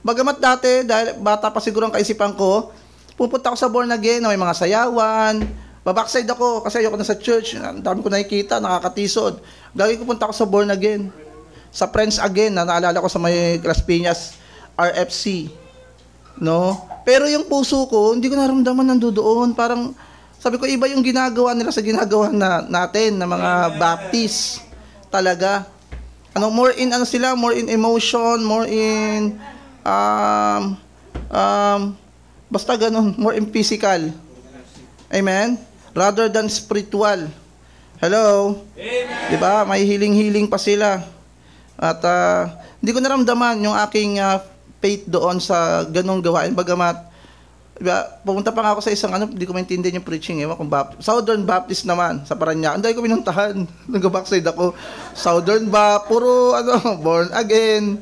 Bagamat dati, dahil bata pa siguro ang kaisipan ko, pupunta ako sa born again, na may mga sayawan, babackside ako, kasi ayoko na sa church, ang dami ko nakikita, nakakatisod. Lagi ko punta ako sa born again, sa Friends Again, na naalala ko sa may Las Piñas, RFC. No? Pero yung puso ko, hindi ko naramdaman nandoon. Parang, sabi ko, iba yung ginagawa nila sa ginagawa natin, na mga Baptist. Talaga. More in emotion, more in, basta ganun, more in physical. Amen? Rather than spiritual. Hello? Amen. Diba? May healing pa sila. At, hindi ko naramdaman yung aking, faith doon sa ganung gawain. Bagamat, diba, pumunta pa nga ako sa isang hindi ko maintindihan yung preaching. Kung Southern Baptist naman, sa Parañaque. Hindi ko pinuntahan. Nag-backside ako. Southern puro, born again.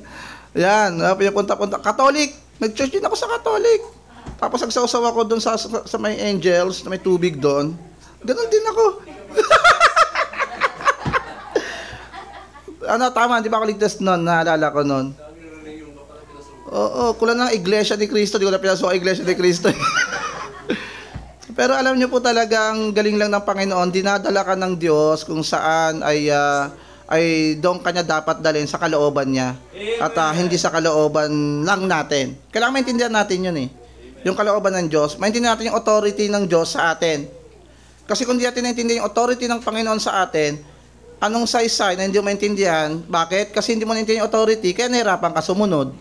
Yan, pinapunta-punta. Catholic. Nag-church din ako sa Catholic. Tapos nagsasaw ako doon sa may angels, na may tubig doon. Ganon din ako. Tama, di ba ako ligtas noon? Naalala ko noon. Oo, kulang ng Iglesia ni Cristo. Di ko na pinasok ang Iglesia ni Cristo. Pero alam niyo po talaga, ang galing lang ng Panginoon, dinadala ka ng Diyos kung saan ay doon kanya dapat dalhin sa kalooban niya. At hindi sa kalooban lang natin. Kailangan maintindihan natin yun yung kalooban ng Diyos. Maintindihan natin yung authority ng Diyos sa atin. Kasi kung di natin naintindihan yung authority ng Panginoon sa atin, anong saysay na hindi mo maintindihan? Bakit? Kasi hindi mo naintindihan yung authority, kaya nahirapan ka sumunod.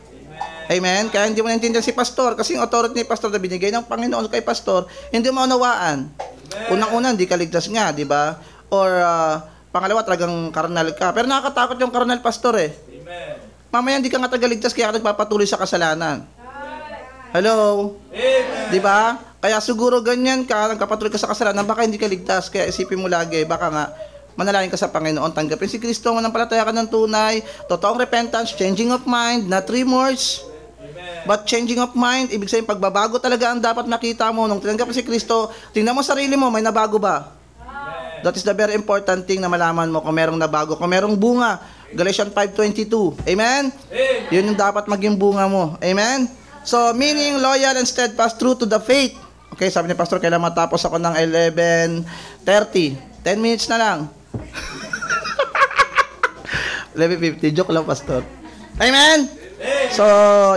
Amen? Kaya hindi mo naintindihan si pastor kasi yung authority ni pastor na binigay ng Panginoon kay pastor, hindi mo maunawaan. Unang-una, hindi ka ligtas nga, di ba? Or pangalawa, talagang karnal ka. Pero nakakatakot yung karnal pastor Amen. Mamaya hindi ka nga tagaligtas kaya ka nagpapatuloy sa kasalanan. Hello? Amen. Di ba? Kaya siguro ganyan ka, nagpapatuloy ka sa kasalanan, baka hindi ka ligtas. Kaya isipin mo lagi, baka nga manalangin ka sa Panginoon, tanggapin si Kristo, manampalataya ka ng tunay, totoong repentance, changing of mind, not remorse. But changing of mind, ibig sabihin pagbabago talaga ang dapat makita mo. Nung tinanggap si Kristo, tingnan mo sarili mo, may nabago ba? Amen. That is the very important thing na malaman mo kung merong nabago, kung merong bunga. Galatians 5:22. Amen? Amen? Yun yung dapat maging bunga mo. Amen? So, meaning loyal and steadfast, true to the faith. Okay, sabi ni Pastor, kailan matapos ako ng 11:30. 10 minutes na lang. 11:50. Joke lang, Pastor. Amen? So,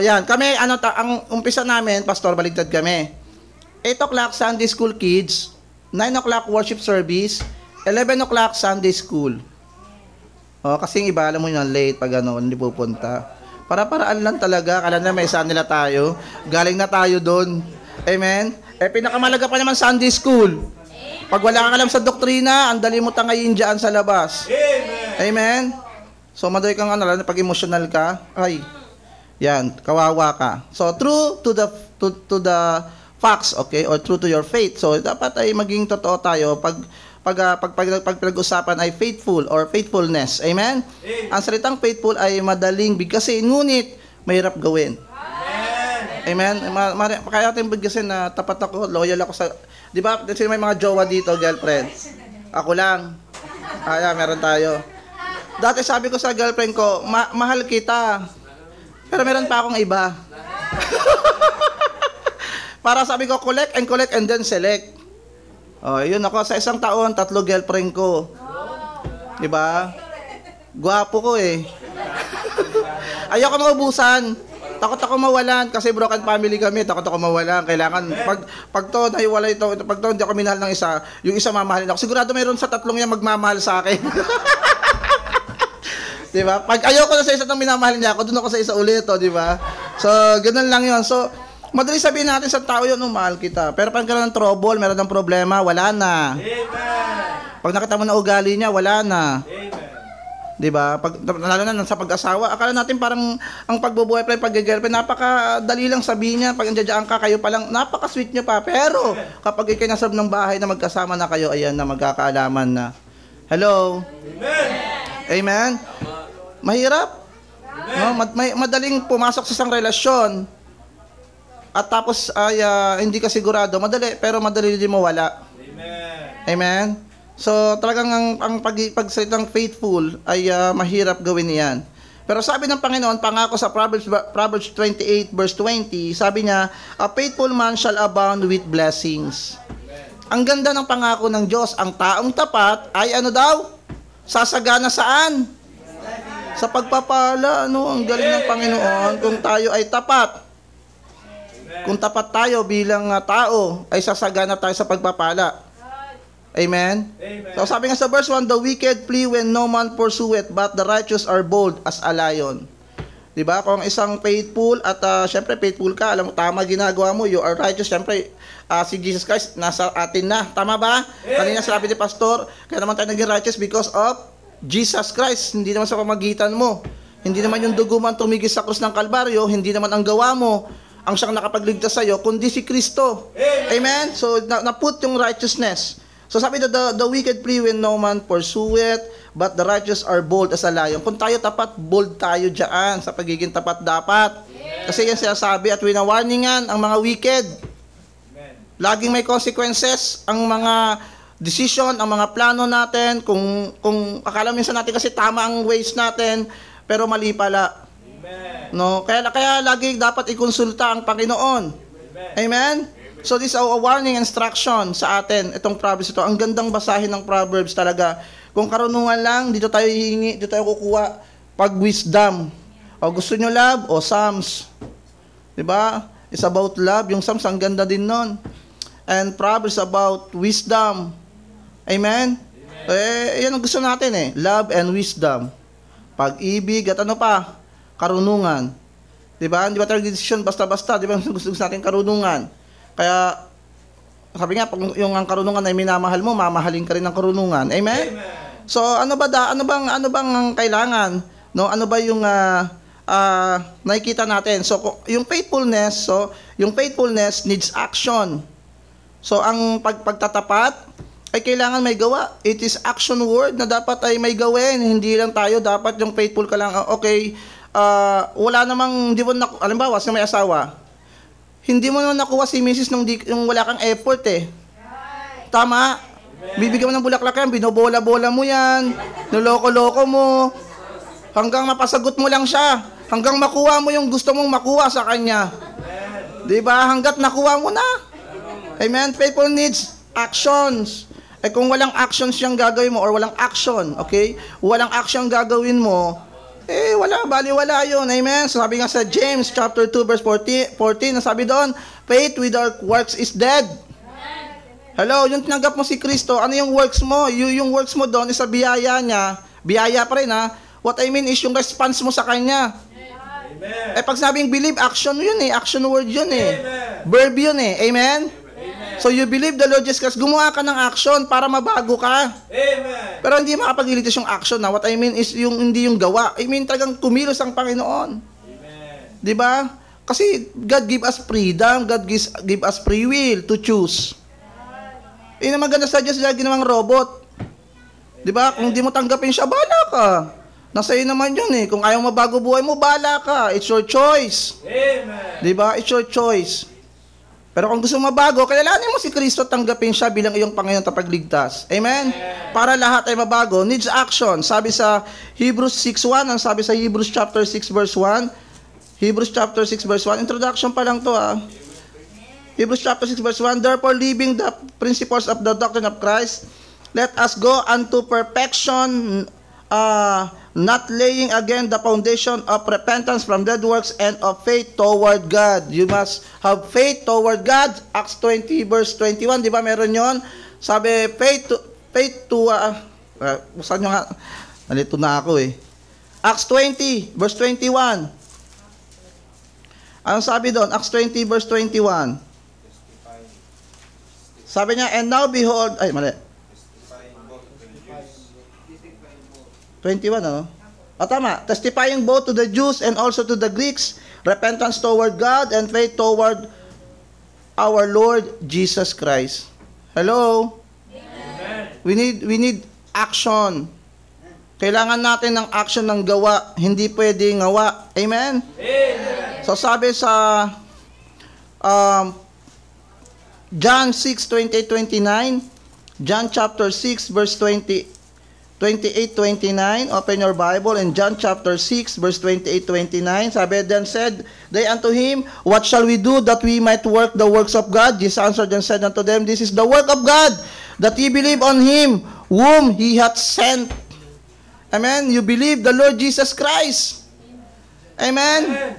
yan. Kami, ang umpisa namin, Pastor, baligtad kami. 8 o'clock, Sunday School Kids. 9 o'clock, Worship Service. 11 o'clock, Sunday School. Kasi yung iba, alam mo yun, late, pag hindi pupunta. Para-paraan lang talaga. Kala na may saan nila tayo. Galing na tayo doon. Amen? Pinakamalaga pa naman Sunday School. Pag wala kang alam sa doktrina, ang dali mo tangayin dyan sa labas. Amen? So, madali kang pag emotional ka, ay, yan, kawawa ka. So, true to the facts, okay, or true to your faith. So, dapat ay maging totoo tayo pag pinag-usapan ay faithful or faithfulness. Amen? Ang salitang faithful ay madaling bigkasin, ngunit mahirap gawin. Amen? Kaya natin bigkasin na tapat ako, loyal ako sa, di ba, may mga jowa dito, girlfriend. Ako lang. Meron tayo. Dati sabi ko sa girlfriend ko, mahal kita. Pero meron pa akong iba. Para sabi ko, collect and then select. Yun ako, sa isang taon, 3 girlfriend ko. Diba? Gwapo ko Ayoko maubusan. Takot ako mawalan kasi broken family kami. Takot ako mawalan. Kailangan, pag to, nahiwalay ito, pag to, hindi ako minahal ng isa, yung isa mamahalin ako. Sigurado mayroon sa 3 yan magmamahal sa akin. Diba? Pag ayoko na sa isa itong minamahal niya ako, doon ako sa isa ulit, diba? So, ganun lang yun. So, madali sabihin natin sa tao yun, mahal kita. Pero pag meron ng trouble, meron ng problema, wala na. Amen. Pag nakita mo na ugali niya, wala na. Amen. Diba? Lalo na sa pag-asawa, akala natin parang ang pagbubuhay pa, pag-girlfriend, napakadali lang sabihin niya. Pag nandiyan ka, kayo palang, napaka-sweet niyo pa. Pero, kapag ikay nasa ng bahay na magkasama na kayo, ayan na, magkakaalaman na. Hello? Amen? Amen? Mahirap. No? Madaling pumasok sa isang relasyon at tapos ay hindi ka sigurado. Madali, pero madali din mawala. Amen. Amen? So, talagang ang pagsalitang faithful ay mahirap gawin yan. Pero sabi ng Panginoon, pangako sa Proverbs 28 verse 20, sabi niya, a faithful man shall abound with blessings. Ang ganda ng pangako ng Diyos, ang taong tapat ay ano daw? Sasagana saan? Sa pagpapala, ano? Ang galing ng Panginoon kung tayo ay tapat. Kung tapat tayo bilang tao, ay sasagana tayo sa pagpapala. Amen? Amen? So sabi nga sa verse 1, the wicked flee when no man pursueth, but the righteous are bold as a lion. Diba? Kung isang faithful at syempre faithful ka, alam mo, tama ginagawa mo, you are righteous, syempre si Jesus Christ nasa atin na. Tama ba? Kanina sabi ni Pastor, kaya naman tayo naging righteous because of Jesus Christ. Hindi naman sa pamagitan mo. Hindi naman yung dugo man tumigil sa krus ng Kalbaryo, hindi naman ang gawa mo ang siyang nakapagligtas sa iyo, kundi si Kristo. Amen? So na-put yung righteousness. So sabi the wicked flee when no man pursueth, but the righteous are bold as a lion. Kung tayo tapat, bold tayo dyan sa pagiging tapat dapat. Kasi yan sinasabi at winawarningan ang mga wicked. Laging may consequences ang mga decision, ang mga plano natin. Kung akala minsan natin kasi tama ang ways natin, pero mali pala. No? Kaya lagi dapat ikonsulta ang Panginoon. Amen? So this is a warning instruction sa atin, itong Proverbs ito. Ang gandang basahin ng Proverbs talaga. Kung karunungan lang, dito tayo hihingi, dito tayo kukuha pag wisdom. O gusto nyo love, o Psalms. Diba? It's about love. Yung Psalms, ang ganda din nun. And Proverbs about wisdom. Amen? Yan ang gusto natin love and wisdom. Pag-ibig at ano pa? Karunungan. Diba? Hindi ba tayo decision basta-basta? Diba? Gusto natin karunungan. Kaya, sabi nga, pag yung ang karunungan ay minamahal mo, mamahalin ka rin ng karunungan. Amen? So, ano bang ang kailangan? No? Ano ba yung nakikita natin? So, yung faithfulness needs action. So, ang pagtatapat ay kailangan may gawa. It is action word na dapat ay may gawin. Hindi lang tayo, dapat yung faithful ka lang, okay, wala namang, hindi mo alimbawa, sa may asawa, hindi mo naman nakuha si Mrs. nung wala kang effort Tama? Bibigyan mo ng bulaklak yan, binobola-bola mo yan, niloko-loko mo, hanggang mapasagot mo lang siya, hanggang makuha mo yung gusto mong makuha sa kanya. Diba? Hanggat nakuha mo na. Amen? Faithful needs actions. Kung walang actions siyang gagawin mo, or walang action, okay? Walang action gagawin mo, wala, baliwala yun. Amen? So, sabi nga sa James chapter 2 verse 14, sabi doon, faith without works is dead. Hello, yung tinanggap mo si Kristo, ano yung works mo? Yung works mo doon is sa biyaya niya. Biyaya pa rin What I mean is yung response mo sa Kanya. Amen. Pag sabing believe, action yun action word yun Verb yun Amen? So you believe the Lord Jesus Christ, gumawa ka ng action para mabago ka. Amen. Pero hindi makapagliligtas yung action What I mean is hindi yung gawa. I mean talagang kumilos ang Panginoon. Amen. Diba? Kasi God give us freedom, God give us free will to choose. Yun ang maganda sa Diyos, ginawang robot. Diba? Kung di mo tanggapin siya, bahala ka. Nasa iyo naman yun Kung ayaw mabago buhay mo, bahala ka. It's your choice. Amen. Diba? It's your choice. Pero kung gusto mo mabago, kilalanin mo si Kristo, tanggapin siya bilang iyong Panginoon tapagligtas. Amen? Para lahat ay mabago, needs action. Sabi sa Hebrews 6:1, ang sabi sa Hebrews chapter 6 verse 1, Hebrews chapter 6 verse 1, introduction pa lang to Hebrews chapter 6 verse 1, therefore leaving the principles of the doctrine of Christ, let us go unto perfection, not laying again the foundation of repentance from dead works and of faith toward God. You must have faith toward God. Acts 20 verse 21, di ba meron yon? Sabi, saan nyo nga? Nalito na ako Acts 20 verse 21. Anong sabi doon? Acts 20 verse 21. Sabi niya, and now behold, ay mali. 21, tama. Testifying both to the Jews and also to the Greeks, repentance toward God and faith toward our Lord Jesus Christ. Hello? Amen. We need action. Kailangan natin ng action ng gawa, hindi pwedeng ngawa. Amen? Amen. So sabi sa John 6:28-29, John chapter 6 verse 28 28-29. Open your Bible in John chapter 6, verse 28-29. Sabi, then said they unto him, what shall we do that we might work the works of God? Jesus answered and said unto them, this is the work of God, that ye believe on him whom he hath sent. Amen? You believe the Lord Jesus Christ. Amen?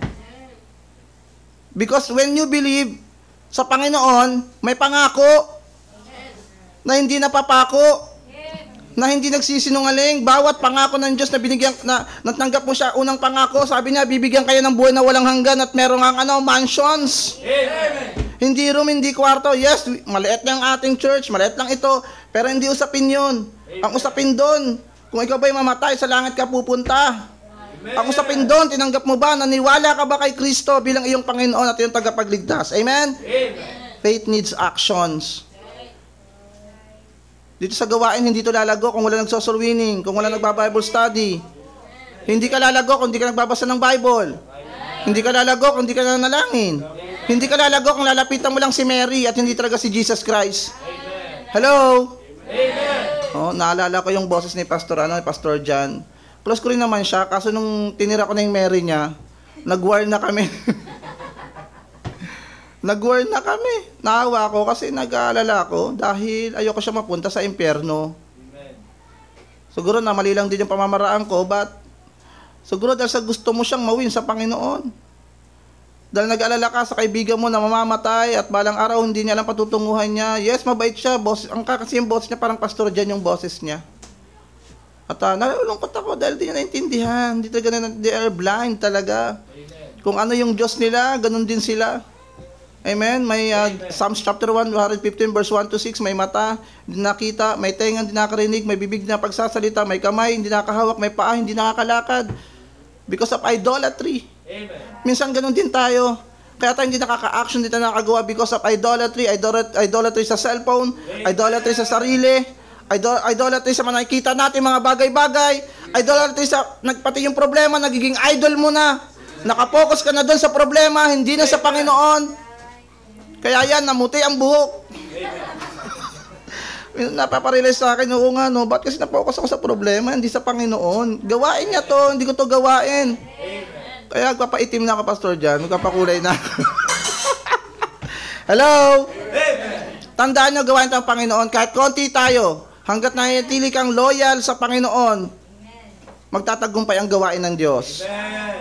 Because when you believe sa Panginoon, may pangako na hindi napapako, na hindi nagsisinungaling. Bawat pangako ng Diyos na binigyan, na natanggap mo siya, unang pangako, sabi niya, bibigyan kayo ng buhay na walang hanggan at meron ang mansions. Amen. Hindi room, hindi kwarto. Yes, maliit lang ating church, maliit lang ito, pero hindi usapin yun. Amen. Ang usapin doon, kung ikaw ba'y mamatay, sa langit ka pupunta. Amen. Ang usapin doon, tinanggap mo ba, naniwala ka ba kay Kristo bilang iyong Panginoon at iyong tagapagligtas? Amen? Amen. Faith needs actions. Dito sa gawain, hindi ito lalago kung wala nagsosoul winning, kung wala nagba-Bible study. Hindi ka lalago kung hindi ka nagbabasa ng Bible. Hindi ka lalago kung hindi ka nanalangin. Hindi ka lalago kung lalapitan mo lang si Mary at hindi talaga si Jesus Christ. Hello? Oh, naalala ko yung boses ni Pastor John. Close ko rin naman siya, kaso nung tinira ko na yung Mary niya, nag-war na kami. Nag-war na kami. Naawa ko kasi nag-aalala ko dahil ayoko siya mapunta sa impyerno. Siguro na mali lang din yung pamamaraan ko, but siguro dahil sa gusto mo siyang mawin sa Panginoon. Dahil nag-aalala ka sa kaibigan mo na mamamatay at balang araw hindi niya alam patutunguhan niya. Yes, mabait siya. Boss, kasi yung boss niya parang Pastor Jan yung boses niya. At nalulungkot ako dahil di niya naintindihan. They are blind talaga. Kung ano yung Diyos nila, ganun din sila. Amen. May Psalms chapter 115 verse 1 to 6, may mata, hindi nakita, may tenga, hindi nakarinig, may bibig na pagsasalita, may kamay, hindi nakahawak, may paa, hindi nakakalakad. Because of idolatry. Amen. Minsan ganun din tayo. Kaya tayo hindi nakaka-action, hindi tayo nakagawa because of idolatry, idolatry sa cellphone, idolatry sa sarili, idolatry sa mga nakikita natin mga bagay-bagay, idolatry sa pati yung problema, nagiging idol mo na. Nakapokus ka na doon sa problema, hindi na sa Panginoon. Kaya yan, namuti ang buhok. Napaparealize sa akin, oo nga, no, ba't kasi napokus ako sa problema, hindi sa Panginoon. Gawain niya to, hindi ko to gawain. Kaya magpapaitim na ako, Pastor Jan, magpapakulay na. Hello? Tandaan nyo, gawain ito ang Panginoon. Kahit konti tayo, hanggat nanatili kang loyal sa Panginoon, magtatagumpay ang gawain ng Diyos.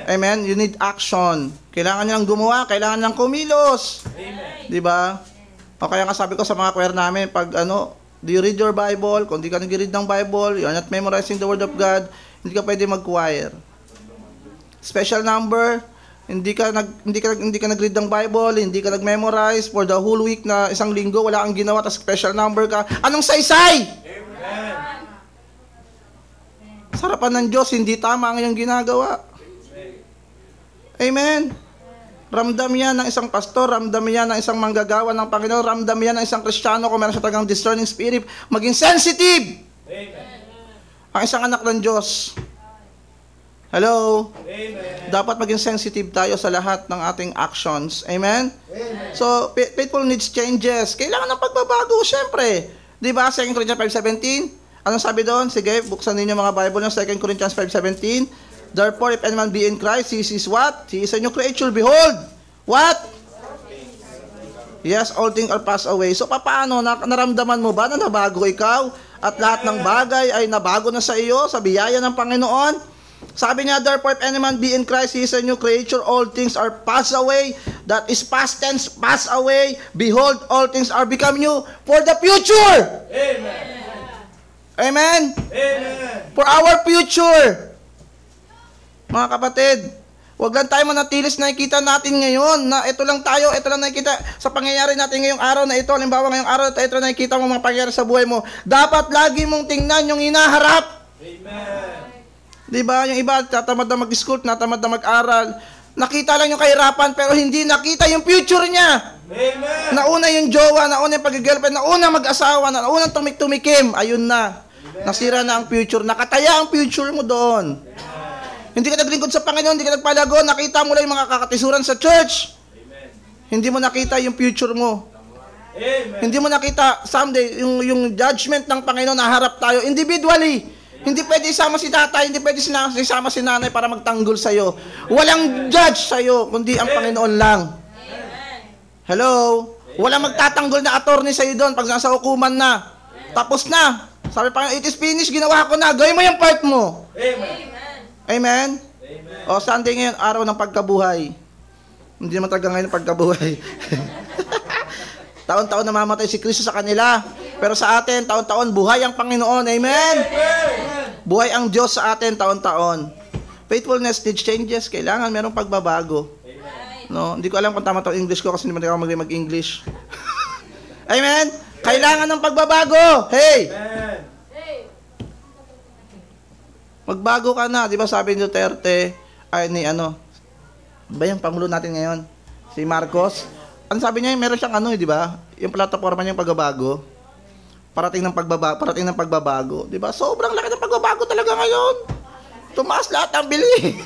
Amen? You need action. Kailangan nilang gumawa, kailangan nilang kumilos. Di ba? O kaya nga sabi ko sa mga choir namin, pag do you read your Bible? Kung di ka nag-read ng Bible, you're not memorizing the Word of God, hindi ka pwede mag-choir. Special number, hindi ka nag-read ng Bible, hindi ka nag-memorize for the whole week na isang linggo, wala kang ginawa, tapos special number ka. Anong saysay? Amen. Sarapan ng Diyos, hindi tama ang iyong ginagawa. Amen. Ramdam yan ng isang pastor, ramdam yan ng isang manggagawa ng Panginoon, ramdam yan ng isang Kristiyano kung meron siya talagang discerning spirit. Maging sensitive. Amen. Ang isang anak ng Diyos. Hello? Amen. Dapat maging sensitive tayo sa lahat ng ating actions. Amen? Amen. So, faithful needs changes. Kailangan ng pagbabago, syempre. Diba? 2 Corinthians 5:17? Anong sabi doon? Sige, buksan ninyo mga Bible ng 2 Corinthians 5:17. Therefore, if any man be in Christ, he is what? He is a new creature. Behold, what? Yes, all things are passed away. So, paano? Naramdaman mo ba na nabago ikaw? At lahat ng bagay ay nabago na sa iyo sa biyaya ng Panginoon? Sabi niya, therefore, if any man be in Christ, he is a new creature. All things are passed away. That is past tense, passed away. Behold, all things are become new for the future. Amen. Amen? Amen. For our future. Mga kapatid, wag lang tayo manatilis na nakikita natin ngayon na ito lang tayo, ito lang nakikita sa pangyayari natin ngayong araw na ito. Halimbawa ngayong araw na ito lang nakikita mo mga pangyayari sa buhay mo. Dapat lagi mong tingnan yung hinaharap. Amen. Diba? Yung iba, tatamad na mag-school, tatamad na mag-aral. Nakita lang yung kahirapan, pero hindi nakita yung future niya. Amen. Nauna yung jowa, nauna yung pag-girlfriend, nauna mag-asawa, nauna tumikim. Ayun na. Amen. Nasira na ang future. Nakataya ang future mo doon. Amen. Hindi ka naglingkod sa Panginoon, hindi ka nagpalago, nakita mo lang yung mga kakatisuran sa church. Amen. Hindi mo nakita yung future mo. Amen. Hindi mo nakita someday yung judgment ng Panginoon na harap tayo individually. Hindi pwede isama si tatay, hindi pwede isama si nanay para magtanggol sa'yo. Walang judge sa'yo, kundi ang Panginoon lang. Hello? Walang magtatanggol na attorney sa'yo doon pag nasa hukuman na. Tapos na. Sabi pa, it is finished, ginawa ko na. Gawin mo yung part mo. Amen? O, Sunday ngayon, araw ng pagkabuhay. Hindi naman talaga ngayon pagkabuhay. Taon-taon namamatay si Kristo sa kanila. Pero sa atin, taon-taon, buhay ang Panginoon. Amen? Buhay ang Diyos sa atin, taon-taon. Faithfulness needs changes. Kailangan merong pagbabago. No? Hindi ko alam kung tama ito English ko kasi hindi ako mag-English. Amen? Kailangan ng pagbabago. Hey! Magbago ka na. Di ba sabi ni Duterte, ba yung Pangulo natin ngayon? Si Marcos? Ano sabi niya, meron siyang di ba? Yung plataforma niyang pagbabago. Parating ng pagbabago. Di ba? Sobrang laki ng pagbabago talaga ngayon. Tumaas lahat ang bili.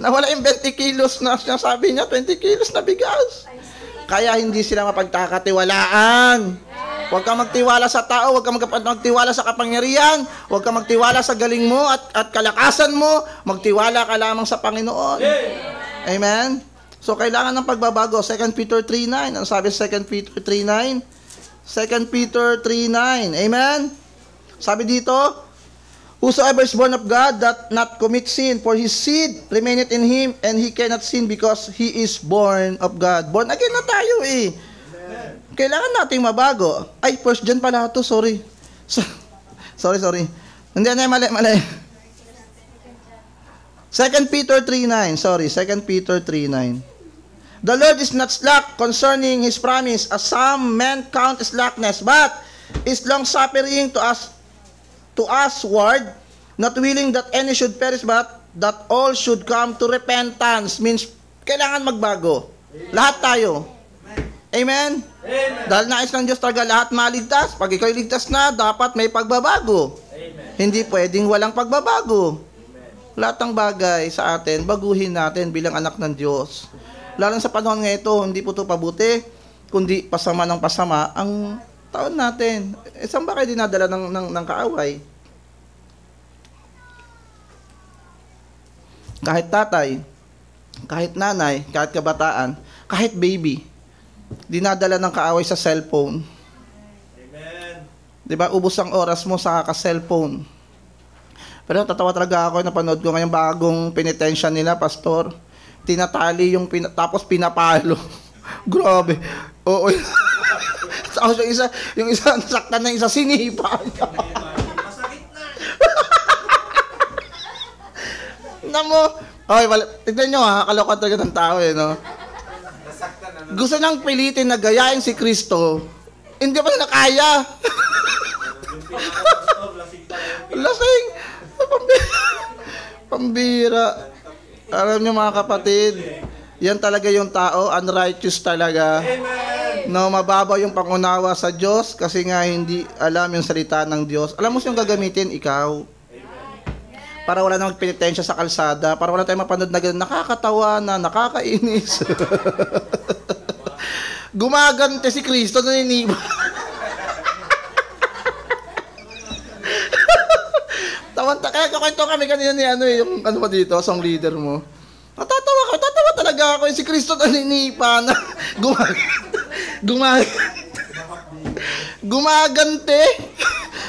Nawala yung 20 kilos na sabi niya, 20 kilos na bigas. Kaya hindi sila mapagkakatiwalaan. Huwag kang magtiwala sa tao, huwag kang magtiwala sa kapangyarihan, huwag kang magtiwala sa galing mo at kalakasan mo, magtiwala ka lamang sa Panginoon. Amen? So, kailangan ng pagbabago. 2 Peter 3:9. Ano sabi 2 Peter 3:9? 2 Peter 3:9. Amen? Sabi dito, whosoever is born of God doth not commit sin, for his seed remaineth in him, and he cannot sin because he is born of God. Born again na tayo eh. Kailangan nating mabago. Ay, 1 John pala ito, sorry. Sorry. Hindi, mali. 2 Peter 3:9. Sorry, 2 Peter 3:9. The Lord is not slack concerning His promise, as some men count slackness, but is long-suffering to usward, not willing that any should perish, but that all should come to repentance. Means, kailangan magbago. Lahat tayo. Amen? Dahil nais ng Diyos talaga lahat maligtas. Pag ikaw ligtas na, dapat may pagbabago. Amen. Hindi pwedeng walang pagbabago. Amen. Lahat ng bagay sa atin, baguhin natin bilang anak ng Diyos. Lalo sa panahon nga ito, hindi po ito pabuti, kundi pasama ng pasama ang taon natin. Saan ba kayo dinadala ng kaaway? Kahit tatay, kahit nanay, kahit kabataan, kahit baby, dinadala ng kaaway sa cellphone. Amen. Diba, ubos ang oras mo sa kaka-cellphone. Pero tatawa talaga ako, napanood ko ngayong bagong penitensya nila, pastor. Tinatali tapos pinapalo. Grabe. Oo. Tapos yung isa, nasaktan na isa, sinipa. Masakit na. Namo. Okay, tignan nyo ha, kalokohan talaga ng tao no. Gusto nang pilitin na gayahin si Kristo, hindi pa na kaya. Lasing. Pambira. Alam niyo mga kapatid, yan talaga yung tao, unrighteous talaga. No, mababaw yung pangunawa sa Diyos kasi nga hindi alam yung salita ng Diyos. Alam mo siyang gagamitin, ikaw. Para wala na magpenitensya sa kalsada, para wala tayong mapanood na ganun, nakakatawa na, nakakainis. Gumagante si Kristo, naniniba. Kaya kakwento kami kanina ni yung ano pa dito, song leader mo. Natatawa talaga ako, si Kristo naninipa na gumagante.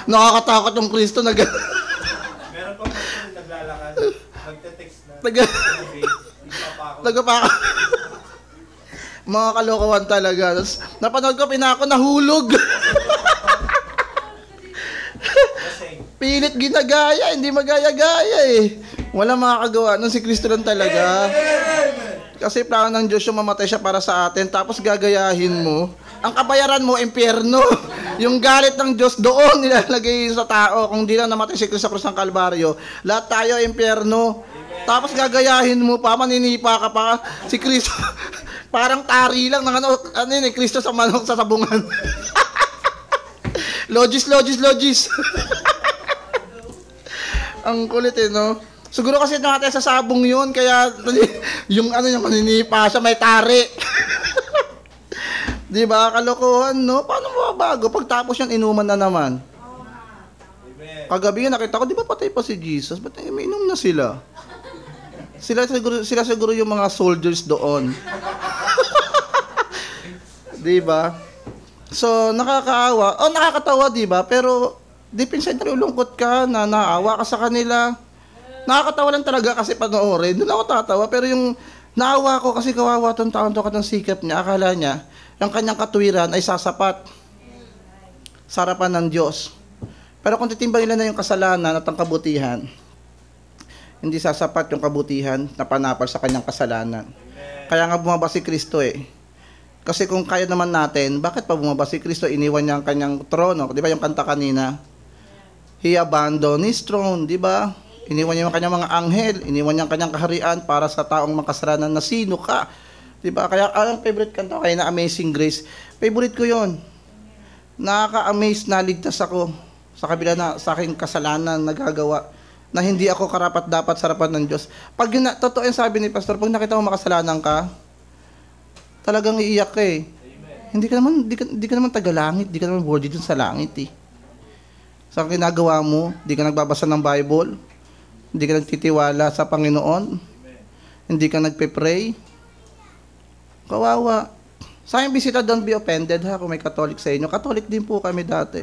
Nakakatakot yung Kristo na meron pang person naglalakad, nagte-text na. Nagpapako. Mga kalokohan talaga. Napanood ko, pinako, nahulog. Pilit ginagaya, hindi magaya-gaya eh. Wala makakagawa nun, si Kristo lang talaga. Kasi plano ng Diyos yung mamatay siya para sa atin, tapos gagayahin mo. Ang kabayaran mo, impyerno. Yung galit ng Diyos doon nilalagay sa tao. Kung di lang namatay si Kristo sa krus ng Kalbaryo, lahat tayo impyerno. Tapos gagayahin mo pa, maninipa ka pa. Si Kristo, parang tari lang ng Kristo sa manok sa sabungan. Logis. Ang kulit no? Siguro kasi natin sa sabong yun, kaya yung yung maninipa siya, may tari. Di ba? Kalokohan, no? Paano mababago? Pagtapos yan, inuman na naman. Amen. Kagabi nga nakita ko, di ba patay pa si Jesus? Ba't umiinom na sila? Sila siguro yung mga soldiers doon. Di ba? So, nakakaawa. O, nakakatawa, di ba? Pero, deep inside, nalulungkot ka na naawa ka sa kanila. Nakakatawa lang talaga kasi panoorin. Doon ako tatawa. Pero yung naawa ko kasi kawawa itong taon to katong sikap niya. Akala niya, yung kanyang katuwiran ay sasapat sa harapan ng Diyos. Pero kung titimbangin na yung kasalanan at ang kabutihan, hindi sasapat yung kabutihan na panapal sa kanyang kasalanan. Kaya nga bumaba si Kristo eh. Kasi kung kaya naman natin, bakit pa bumaba si Kristo? Iniwan niya ang kanyang trono. Di ba yung kanta kanina? He abandoned his throne, di ba? Iniwan niya yung kanyang mga anghel, iniwan niya ang kanyang kaharian para sa taong makasalanan na sino ka. Di ba? Kaya ang favorite kanta kaya na Amazing Grace. Favorite ko yon. Nakaka-amaze na ligtas ako sa kabila na sa aking kasalanan nagagawa na hindi ako karapat-dapat sa harapan ng Diyos. Pag totoo yung sabi ni Pastor, pag nakita mo makasalanan ka, talagang iiyak ka eh. Hindi ka naman tagalangit, hindi ka naman worthy dun sa langit eh. Sa ginagawa mo, hindi ka nagbabasa ng Bible, hindi ka nagtitiwala sa Panginoon, hindi ka nagpe-pray. Kawawa. Sa aking bisita, don't be offended ha kung may Catholic sa inyo. Catholic din po kami dati.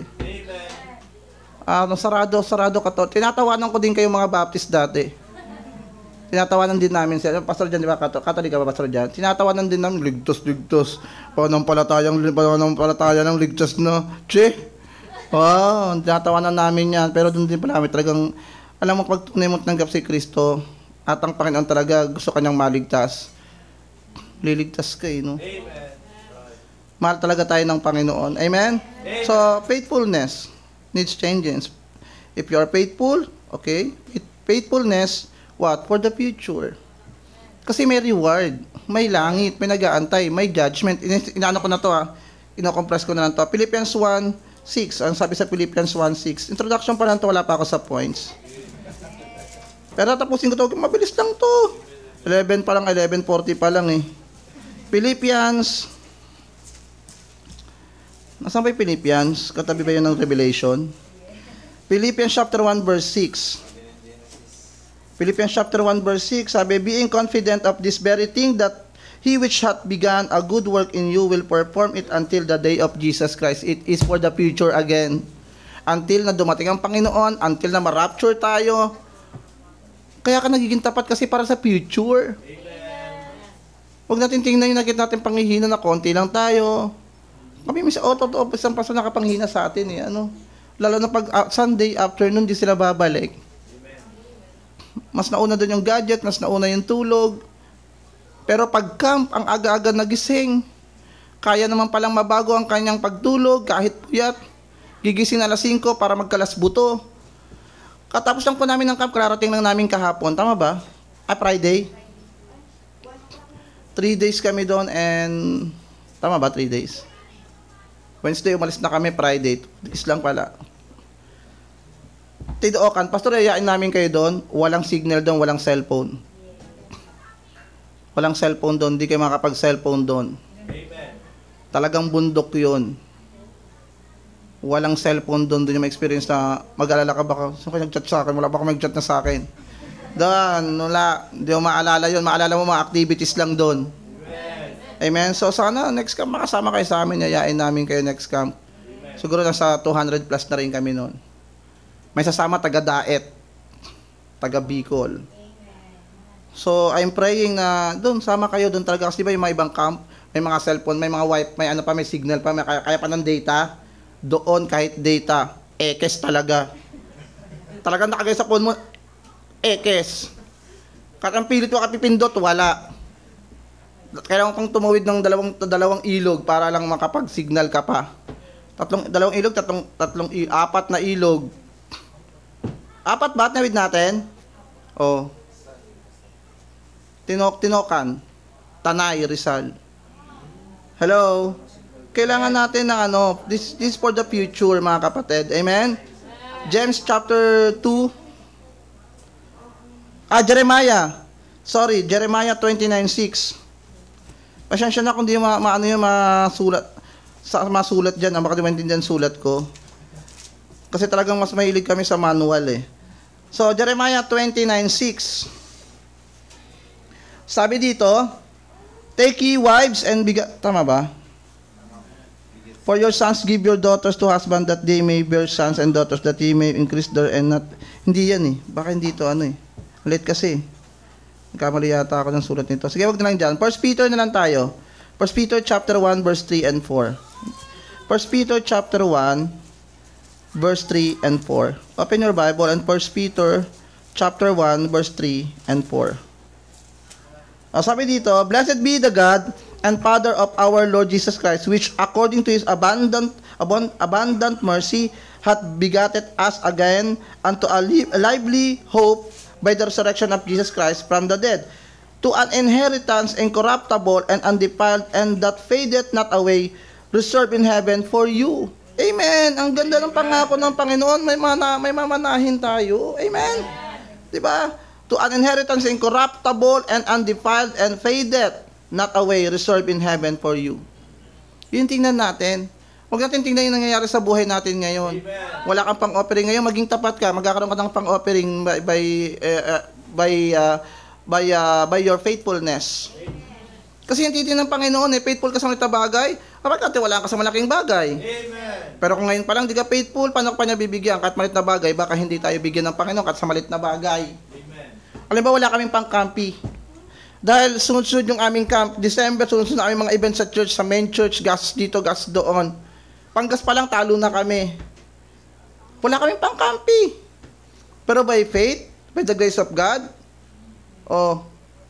Sarado Catholic. Tinatawanan ko din kayo mga Baptist dati. Tinatawanan din namin sila. Pastor Jan, di ba? Catholic ka ba, Pastor Jan? Tinatawanan din namin, ligtas. Pananampalataya ng ligtas na. Che! Wow, tinatawanan namin yan. Pero doon din pala kami talagang, alam mo, pag tunay mo tanggap si Kristo, at ang Panginoon talaga gusto kanyang maligtas, liligtas ka eh, no? Amen. Mahal talaga tayo ng Panginoon. Amen? So, faithfulness needs changes. If you are faithful, okay, faithfulness, what? For the future. Kasi may reward, may langit, may nag-aantay, may judgment. Inaano ko na to ha, ino-compress ko na lang to. Philippians 1:6, ang sabi sa Philippians 1:6. Introduction pa lang to, wala pa ako sa points. Pero tapusin ko to, mabilis lang to. 11 pa lang, 11:40 pa lang eh. Philippians, nasaan ba yung Philippians? Katabi ba yun ng Revelation? Philippians chapter 1 verse 6. Philippians chapter 1 verse 6, sabi, being confident of this very thing, that he which hath begun a good work in you will perform it until the day of Jesus Christ. It is for the future again. Until na dumating ang Panginoon, until na ma-rapture tayo. Kaya ka nagiging tapat kasi para sa future. Huwag natin tingnan yung nakita natin panghihina na konti lang tayo. Kami may sa office ang paso nakapanghina sa atin eh. Ano? Lalo na pag Sunday afternoon, di sila babalik. Mas nauna doon yung gadget, mas nauna yung tulog. Pero pag camp, ang aga-aga nagising, kaya naman palang mabago ang kanyang pagtulog kahit puyat. Gigising na alas 5 para magkalas buto. Katapos lang po namin ng camp, kararating lang namin kahapon. Tama ba? Friday. 3 days kami doon and... Tama ba? 3 days? Wednesday, umalis na kami. Friday, 2 days lang pala. Tidookan, Pastor, yayain namin kayo doon. Walang signal doon, walang cellphone. Walang cellphone doon, di kayo makapag-cellphone doon. Amen. Talagang bundok yun. Walang cellphone doon, doon yung experience na mag-alala ka baka, saan kayo nag-chat sa akin? Wala ba ka mag-chat na sa akin? Doon, wala. Hindi mo maalala yun. Maalala mo mga activities lang doon. Amen. So sana next camp makasama kayo sa amin, yayain namin kayo next camp. Siguro nasa 200 plus na rin kami noon. May sasama taga Daet, taga Bicol. So I'm praying na doon sama kayo doon talaga kasi di ba yung mga ibang camp, may mga cellphone, may mga wifi, may ano pa, may signal pa, may kaya pa ng data. Doon kahit data, ekes talaga. Talagang nakagay sa phone mo, ekes. Kahit ang pilit mo kapipindot, wala. Kailangan pang tumawid ng dalawang ilog para lang makapag-signal ka pa. Dalawang ilog, apat na ilog. Apat ba nawid natin? Oh. Tinokan, Tanay, Rizal. Hello? Kailangan natin ng ano, this is for the future mga kapatid. Amen? James chapter 2. Jeremiah. Jeremiah 29:6. Pasensya na kung di masulat dyan, baka di maintindihan sulat ko. Kasi talagang mas mahilig kami sa manual eh. So, Jeremiah 29:6. Sabi dito, take ye wives and tama ba? For your sons give your daughters to husband that they may bear sons and daughters that ye may increase their and not. Hindi yan eh. Baka hindi to ano eh. Late kasi. Nagkamali yata ako ng sulat nito. Sige, wag na lang dyan. 1 Peter na lang tayo. 1 Peter chapter 1 verse 3 and 4. 1 Peter chapter 1 verse 3 and 4. Open your Bible and 1 Peter chapter 1 verse 3 and 4. Sabi dito, blessed be the God and Father of our Lord Jesus Christ, which according to His abundant mercy hath begotten us again unto a lively hope by the resurrection of Jesus Christ from the dead, to an inheritance incorruptible and undefiled, and that fadeth not away, reserved in heaven for you. Amen. Ang ganda ng pangako ng Panginoon. May mamanahin tayo. Amen. Diba? To an inheritance incorruptible and undefiled and fadeth not away, reserved in heaven for you. Yun tingnan natin. Huwag natin tingnan yung nangyayari sa buhay natin ngayon. Amen. Wala kang pang-offering ngayon, maging tapat ka. Magkakaroon ka ng pang-offering by your faithfulness. Kasi yung titin ng Panginoon, faithful ka sa mga bagay, kapag wala ka sa malaking bagay. Amen. Pero kung ngayon pa lang di ka faithful, paano ka pa niya bibigyan? Kahit malit na bagay, baka hindi tayo bigyan ng Panginoon kahit sa malit na bagay. Amen. Alam ba, wala kaming pang-campi. Dahil sunod-sunod yung aming camp, December, sunod-sunod na aming mga events sa church, sa main church, gas dito, gas doon. Panggas pa lang, talo na kami. Wala kaming pang-campi. Pero by faith, by the grace of God,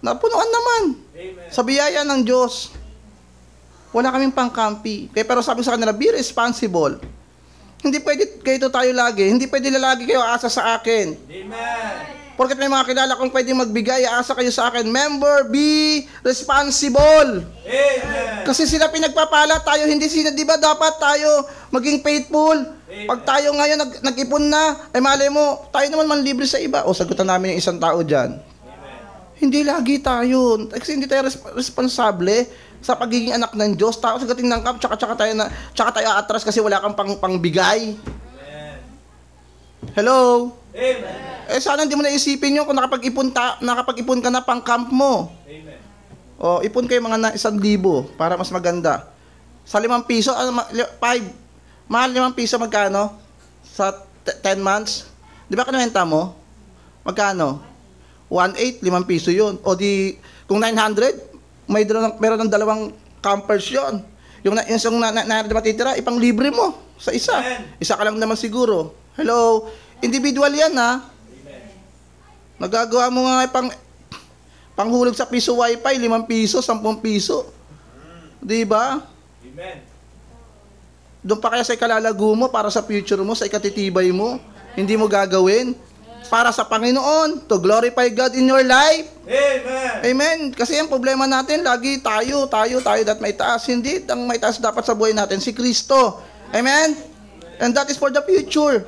napunuan naman. Amen. Sa biyaya ng Diyos. Wala kaming pang-campi. Pero sabi sa kanila, be responsible. Hindi pwede kayo tayo lagi. Hindi pwede lagi kayo asa sa akin. Amen. Porket may mga kilala kong pwede magbigay, asa kayo sa akin. Member, be responsible. Amen. Kasi sila pinagpapala, tayo hindi sila, di ba dapat tayo maging faithful? Pag tayo ngayon nag-ipon na, ay malay mo, tayo naman manlibre sa iba. O sagutan namin yung isang tao dyan. Amen. Hindi lagi tayo. Kasi hindi tayo responsable sa pagiging anak ng Diyos. Tao sagutin ng camp, tsaka tayo atras kasi wala kang pangbigay. Amen. Hello? Amen. Sana hindi mo naisipin yun kung nakapag-ipon ka na pang camp mo. Amen. O, ipon kayo mga 1,000 para mas maganda. Sa 5 piso, 5. Mahal 5 piso magkano? Sa 10 months? Di ba kinuwenta mo? Magkano? 1,800, 5 piso yun. O di, kung 900, meron ng 2 campers yun. Yung matitira, ipang libre mo sa isa. Amen. Isa ka lang naman siguro. Hello? Individual yan ha. Nagagawa mo nga panghulog sa piso wifi, 5 piso, 10 piso. Di ba? Amen. Doon pa kaya sa ikalalago mo, para sa future mo, sa ikatitibay mo, hindi mo gagawin. Para sa Panginoon, to glorify God in your life. Amen. Amen. Kasi ang problema natin, lagi tayo, that may taas. Hindi, ang may taas dapat sa buhay natin, si Kristo. Amen? And that is for the future.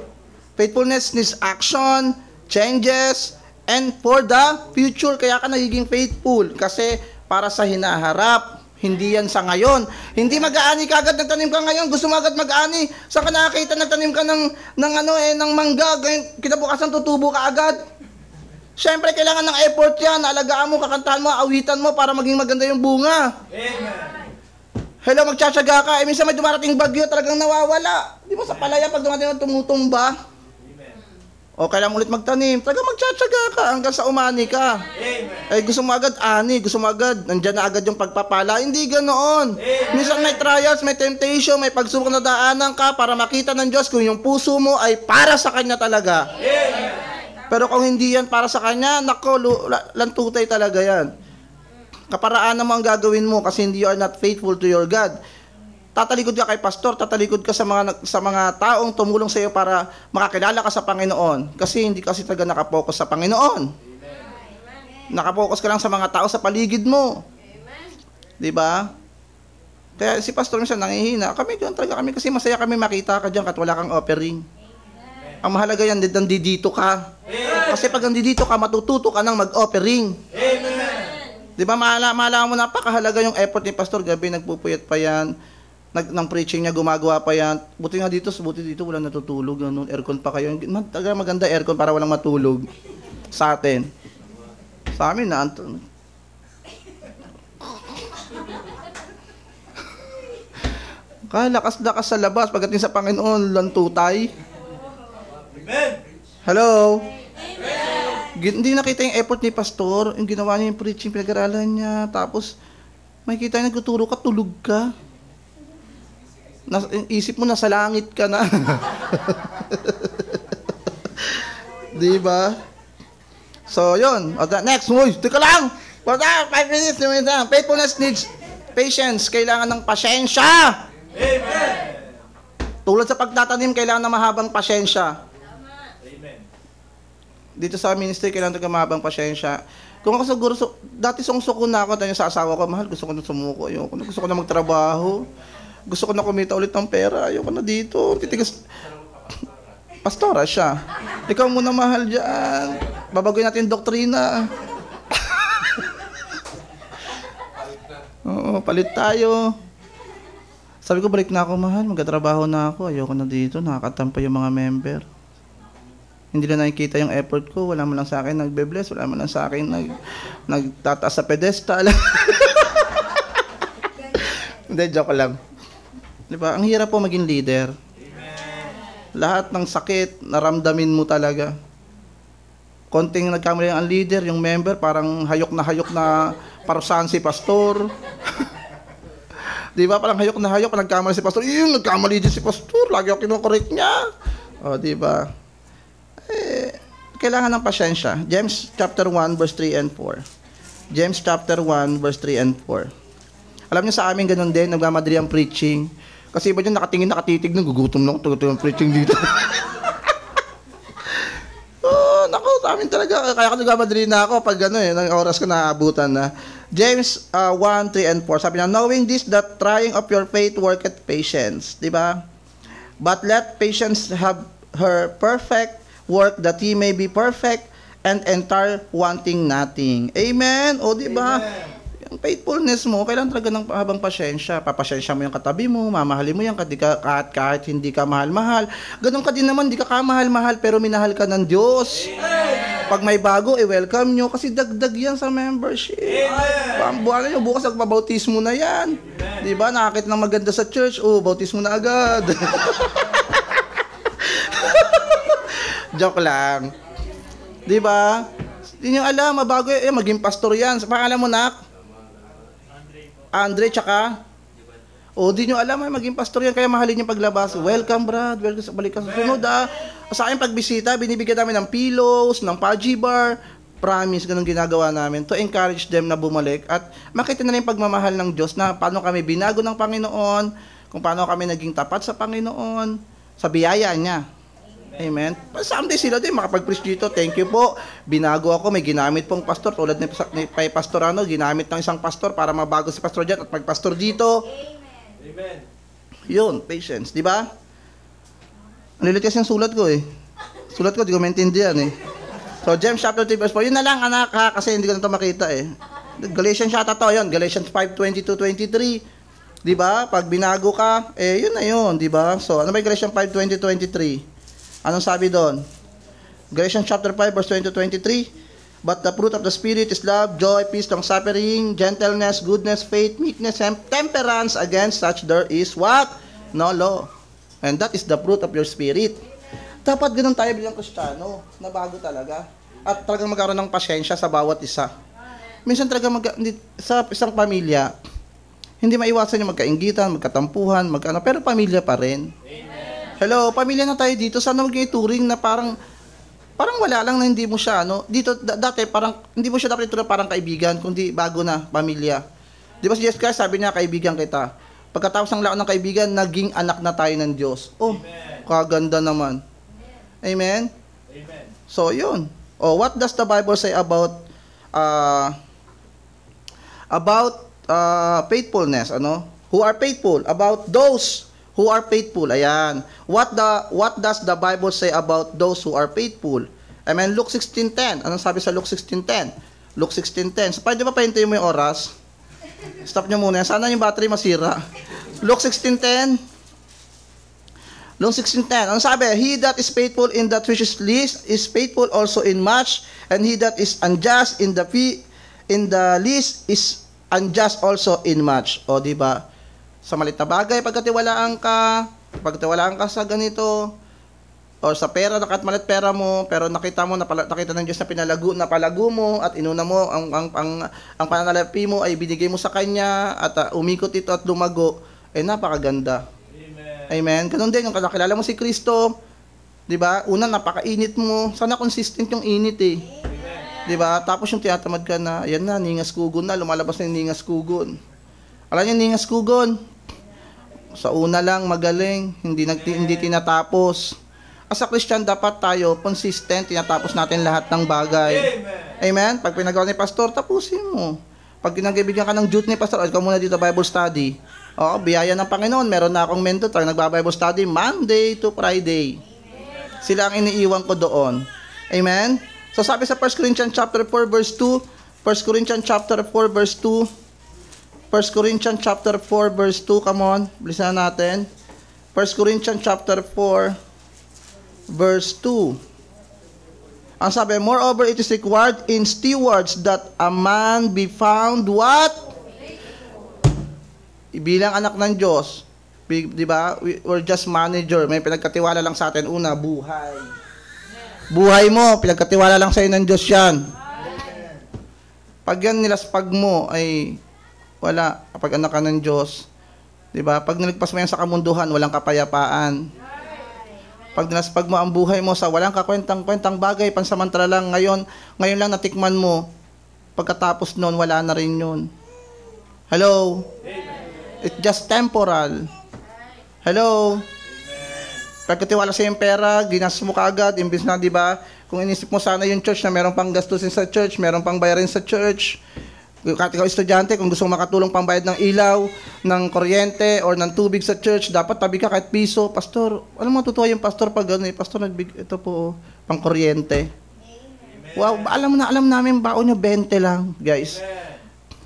Faithfulness needs action, changes, and for the future, kaya ka nagiging faithful. Kasi para sa hinaharap, hindi yan sa ngayon. Hindi mag-aani ka agad, nagtanim ka ngayon, gusto mo agad mag-aani. Saan ka nakakita, nagtanim ka ng mangga, kinabukasan tutubo ka agad. Siyempre, kailangan ng effort yan. Alagaan mo, kakantahan mo, awitan mo para maging maganda yung bunga. Amen. Hello, magtsatsaga ka. Minsan may dumarating bagyo, talagang nawawala. Di mo sa palaya, pag dumating tumutumba. O kailangan mo ulit magtanim, talaga magtsatsaga ka hanggang sa umani ka. Amen. Gusto mo agad ani, gusto mo agad, nandyan na agad yung pagpapala. Hindi ganoon. Minsan may trials, may temptation, may pagsubok na daanan ka para makita ng Diyos kung yung puso mo ay para sa Kanya talaga. Amen. Pero kung hindi yan para sa Kanya, nako, lantutay talaga yan. Kaparaanan mo ang gagawin mo kasi hindi you are not faithful to your God. Tatalikod ka kay pastor, tatalikod ka sa mga taong tumulong sa iyo para makakilala ka sa Panginoon. Kasi hindi kasi talaga nakapokus sa Panginoon. Amen. Nakapokus ka lang sa mga tao sa paligid mo. Di ba? Kaya si pastor minsan nangihina. Kami kasi masaya kami makita ka diyan kahit wala kang offering. Amen. Ang mahalaga yan, nandito ka. Amen. Kasi pag nandito ka, matututo ka nang mag-offering. Amen. Di ba? Malaman mo napakahalaga yung effort ni pastor. Gabi nagpupuyat pa yan. ng preaching niya, gumagawa pa yan. Buti dito walang natutulog. Ganun. Aircon pa kayo. Maganda aircon para walang matulog sa atin. Sa amin na, lakas-lakas sa labas. Pagdating sa Panginoon, lantutay. Amen. Hello? Hindi nakita yung effort ni pastor, yung ginawa niya yung preaching, pinag-aralan niya, tapos makikita niya nagtuturo ka, tulog ka. Isip mo, nasa langit ka na. Di ba? So, yun. Next, tika lang! 5 minutes, faithfulness needs patience. Kailangan ng pasyensya. Amen. Tulad sa pagtatanim, kailangan ng mahabang pasyensya. Amen. Dito sa ministry, kailangan ng mahabang pasyensya. Kung ako siguro, dati sungsuko na ako, dahil sa asawa ko, mahal, gusto ko na sumuko. Gusto ko na magtrabaho. Gusto ko na kumita ulit ng pera. Ayoko na dito. Titigas. Pastora siya. Ikaw muna, mahal, dyan. Babagoy natin yung doktrina. Oo, palit tayo. Sabi ko, balik na ako, mahal. Magkatrabaho na ako. Ayoko na dito. Nakakatampa yung mga member. Hindi na nakikita yung effort ko. Wala man lang sa akin nagbe-bless. Wala man lang sa akin nagtataas sa pedestal. Hindi, joke lang. Diba? Ang hirap po maging leader. Lahat ng sakit, naramdamin mo talaga. Konting nagkamali ang leader, yung member, parang hayok na parusahan si pastor. Di ba? Parang hayok na hayok, nagkamali si pastor. Nagkamali din si pastor. Lagi ako kinokorek niya. O, di ba? Kailangan ng pasyensya. James chapter 1, verse 3 and 4. James chapter 1, verse 3 and 4. Alam niyo sa amin ganun din, nagmamadali ang preaching. Kasi iba dyan nakatingin, nakatitig na, gugutom na ako, tugutom ang preaching dito. Naku, sa amin talaga, kaya nagmamadali na ako pag ng oras ko naabutan na. James 1, 3 and 4, sabi na, knowing this, that trying of your faith worketh patience. Diba? But let patience have her perfect work, that he may be perfect and entire, wanting nothing. Amen? O diba? Yung faithfulness mo, kailangan talaga ng habang pasyensya. Papasyensya mo yung katabi mo, mamahalin mo yan kahit hindi ka mahal-mahal. Ganun ka din naman, hindi ka kamahal-mahal, pero minahal ka ng Diyos. Pag may bago, welcome nyo, kasi dagdag yan sa membership. Buwan nyo, bukas nagpabautismo na yan. Diba? Nakakit ng maganda sa church, bautismo na agad. Joke lang. Diba? Hindi nyo alam, mabago maging pastor yan. Sa pangalan mo, nak? Andre, tsaka? Di nyo alam, maging pastor yan, kaya mahalin yung paglabas. Welcome, Brad. Welcome sa balik ka sa sunod, Sa akin pagbisita, binibigyan namin ng pillows, ng pudgy bar. Promise, ganun ginagawa namin to encourage them na bumalik at makita na yung pagmamahal ng Diyos na paano kami binago ng Panginoon, kung paano kami naging tapat sa Panginoon, sa biyaya niya. Amen. Someday sila din makapag-preach dito. Thank you po. Binago ako. May ginamit pong pastor. Tulad ni Pastor ginamit ng isang pastor para mabago si pastor dyan at magpastor dito. Amen. Yun, patience. Di ba? Nalilit kasi yung sulat ko Sulat ko, di ko maintindihan So, James chapter 3 verse 4. Yun na lang, anak ha, kasi hindi ko na ito makita Galatians yata to. Yun, Galatians 5:22-23. Di ba? Pag binago ka, yun na yun. Di ba? So, ano ba yung Galatians 5:20-23? Anong sabi doon? Galatians chapter 5 verse 20-23. But the fruit of the Spirit is love, joy, peace, long-suffering, gentleness, goodness, faith, meekness, and temperance. Against such there is what? No law. And that is the fruit of your Spirit. Dapat ganun tayo bilang Kristiyano, na bago talaga. At talagang magkaroon ng pasyensya sa bawat isa. Minsan talaga sa isang pamilya, hindi maiwasan yung magkainggitan, magkatampuhan, pero pamilya pa rin. Hello, pamilya na tayo dito. Sana maging ituring na parang wala lang na hindi mo siya, dito, dati, parang, hindi mo siya dapat ituring parang kaibigan, kundi bago na, pamilya. Di ba si Jesus Christ, sabi niya, kaibigan kita. Pagkatapos ng laon ng kaibigan, naging anak na tayo ng Diyos. Amen. Kaganda naman. Amen? Amen. So, yun. What does the Bible say about faithfulness, Who are faithful? About those who are faithful. Ayan. What does the Bible say about those who are faithful? Amen. Luke 16:10. Anong sabi sa Luke 16:10? Luke 16:10. So, pwede ba pahintayin mo yung oras? Stop nyo muna. Sana yung battery masira. Luke 16:10. Luke 16:10. Ang sabi, he that is faithful in that which is least is faithful also in much, and he that is unjust in the least is unjust also in much. O, di ba? Sa maliit na bagay, pagkatiwalaan ka sa ganito, o sa pera, nakatmalit pera mo, pero nakita ng Diyos na napalago mo, at inuna mo, ang pananalapi mo ay binigay mo sa Kanya, at umikot ito at lumago, napakaganda. Amen. Ganun din, yung nakilala mo si Kristo, di ba? Una, napakainit mo. Sana consistent yung init eh. Di ba? Tapos yung tiyatamad ka na, ayan na, ningas kugon na, lumalabas na yung ningas kugon. Alam niyo, ningas kugon, sa una lang, magaling, hindi tinatapos. As a Christian, dapat tayo consistent, tinatapos natin lahat ng bagay. Amen? Pag pinagawa ni pastor, tapusin mo. Pag pinagbibigyan ka ng duty ni pastor, ikaw muna dito Bible study. Biyaya ng Panginoon, meron na akong mentor, nagba-Bible study Monday to Friday. Sila ang iniiwan ko doon. Amen? So sabi sa 1 Corinthians chapter 4 verse 2, 1 Corinthians chapter 4 verse 2, 1 Corinthians chapter 4 verse 2, come on, bilisan natin. 1 Corinthians chapter 4 verse 2. Ang sabi, moreover, it is required in stewards that a man be found what? Bilang anak ng Diyos. Di ba? We're just manager. May pinagkatiwala lang sa atin. Una, buhay. Buhay mo, pinagkatiwala lang sa iyo ng Diyos yan. Pag yan nilaspag mo, ay wala. Kapag anak ka ng Diyos, di ba? Pag nilagpas mo yan sa kamunduhan, walang kapayapaan. Pag nilaspag mo ang buhay mo sa walang kakwentang-kwentang bagay, pansamantala lang, ngayon lang natikman mo, pagkatapos noon, wala na rin yun. Hello? It's just temporal. Hello? Pagkatiwala sa yung pera, ginastos mo kaagad, imbis na, di ba? Kung inisip mo sana yung church na meron pang gastusin sa church, meron pang bayarin sa church, kahit ikaw estudyante, kung gusto mong makatulong pang bayad ng ilaw, ng kuryente, or ng tubig sa church, dapat tabi ka kahit piso. Pastor, alam mo, totoo yung pastor pag gano'n, pastor, ito po, pang kuryente. Wow, alam namin baon nyo 20 lang, guys.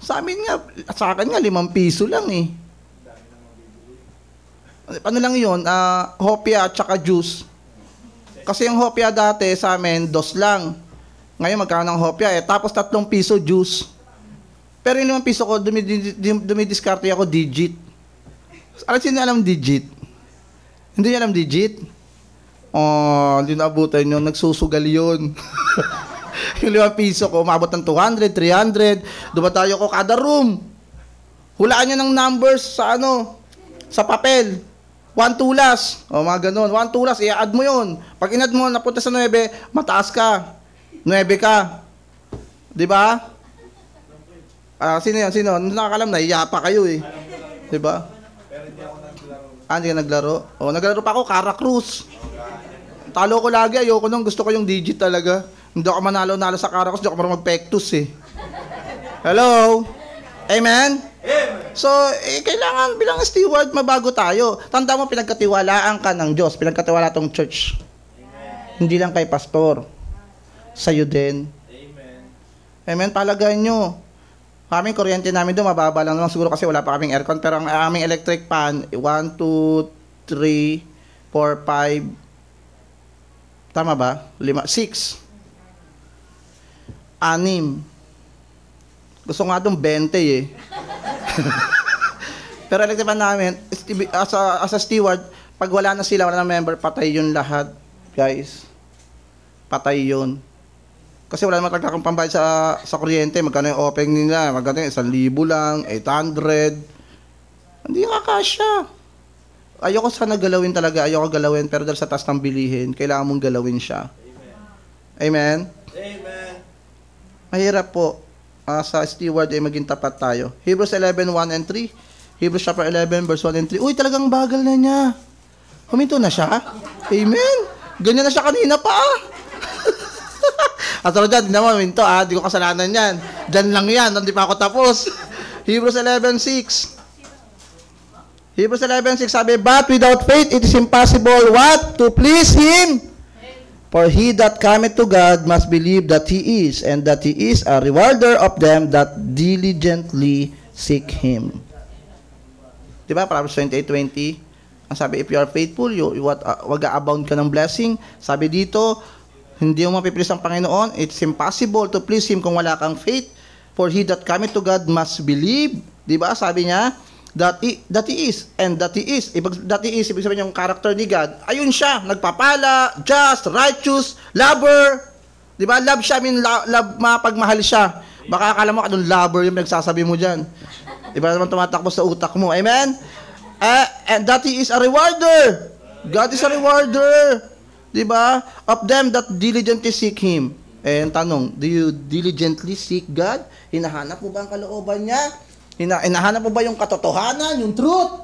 Sa amin nga, sa akin nga, 5 piso lang eh. Ano lang yun? Hopia at saka juice. Kasi yung hopia dati sa amin, 2 lang. Ngayon, magkano ng hopia eh. Tapos 3 piso juice. Pero yung 5 piso ko, dumidiskarte ako digit. Sino alam digit? Hindi niya alam digit? Hindi naabutan yun. Nagsusugal yun. Yung 5 piso ko, umabot ng 200, 300. Dumatayo ko kada room. Hulaan niya ng numbers sa sa papel. 1 tulas. Mga ganun. 1 tulas, i-add mo yun. Pag in-add mo, napunta sa 9, mataas ka. 9 ka. Di ba? Sino yan? Sino? Nakakalam na, iya pa kayo eh. Di ba? Pero hindi ako naglaro. Hindi ka naglaro? Naglaro pa ako, Cara Cruz. Talo ko lagi, ayoko nung gusto ko yung digit talaga. Hindi ako manalo-nalo sa Cara Cruz, hindi ako marunong mag-pectus eh. Hello? Amen? So, kailangan bilang steward, mabago tayo. Tanda mo, pinagkatiwalaan ka ng Diyos, pinagkatiwala tong church. Amen. Hindi lang kay pastor. Sa'yo din. Amen. Amen, palagayan nyo. Kaming kuryente namin doon, mababa lang naman siguro kasi wala pa kaming aircon. Pero ang aming electric pan, 1, 2, 3, 4, 5, tama ba? 5, 6. 6. Gusto nga doon 20 eh. Pero electric pan namin, as a steward, pag wala na sila, wala na member, patay yun lahat. Guys, patay yun. Kasi wala naman talaga akong pambayad sa kuryente. Magkano yung opening nila? Magkano yung 1,000 lang, 800. Hindi kakasya. Ayoko sana galawin talaga. Ayoko galawin. Pero dahil sa taas ng bilihin, kailangan mong galawin siya. Amen? Amen. Mahirap po. Sa steward ay maging tapat tayo. Hebrews 11:1 and 3. Hebrews chapter 11 verse 1 and 3. Uy, talagang bagal na niya. Huminto na siya. Amen? Ganyan na siya kanina pa. At dyan, hindi naman, minto di ko kasalanan yan. Dyan lang yan, hindi pa ako tapos. Hebrews 11:6. Hebrews 11:6 sabi, but without faith, it is impossible, what? To please Him. For he that cometh to God must believe that He is, and that He is a rewarder of them that diligently seek Him. Di ba? Proverbs 28:20. Ang sabi, if you are faithful, wag-abound ka ng blessing. Sabi dito, hindi mo mapiplease ang Panginoon. It's impossible to please Him kung wala kang faith. For he that cometh to God must believe. Di ba? Sabi niya, that He is. And that He is. That He is, ibig sabihin yung character ni God. Ayun siya, nagpapala, just, righteous, lover. Di ba? Love siya, love, mapagmahal siya. Baka akala mo, anong lover yung nagsasabi mo dyan. Di ba naman tumatakbo sa utak mo? Amen? And that He is a rewarder. God is a rewarder. Di ba? Of them that diligently seek Him. And tanong, do you diligently seek God? Hinahanap mo ba ang kalooban niya? Hinahanap mo ba yung katotohanan, yung truth?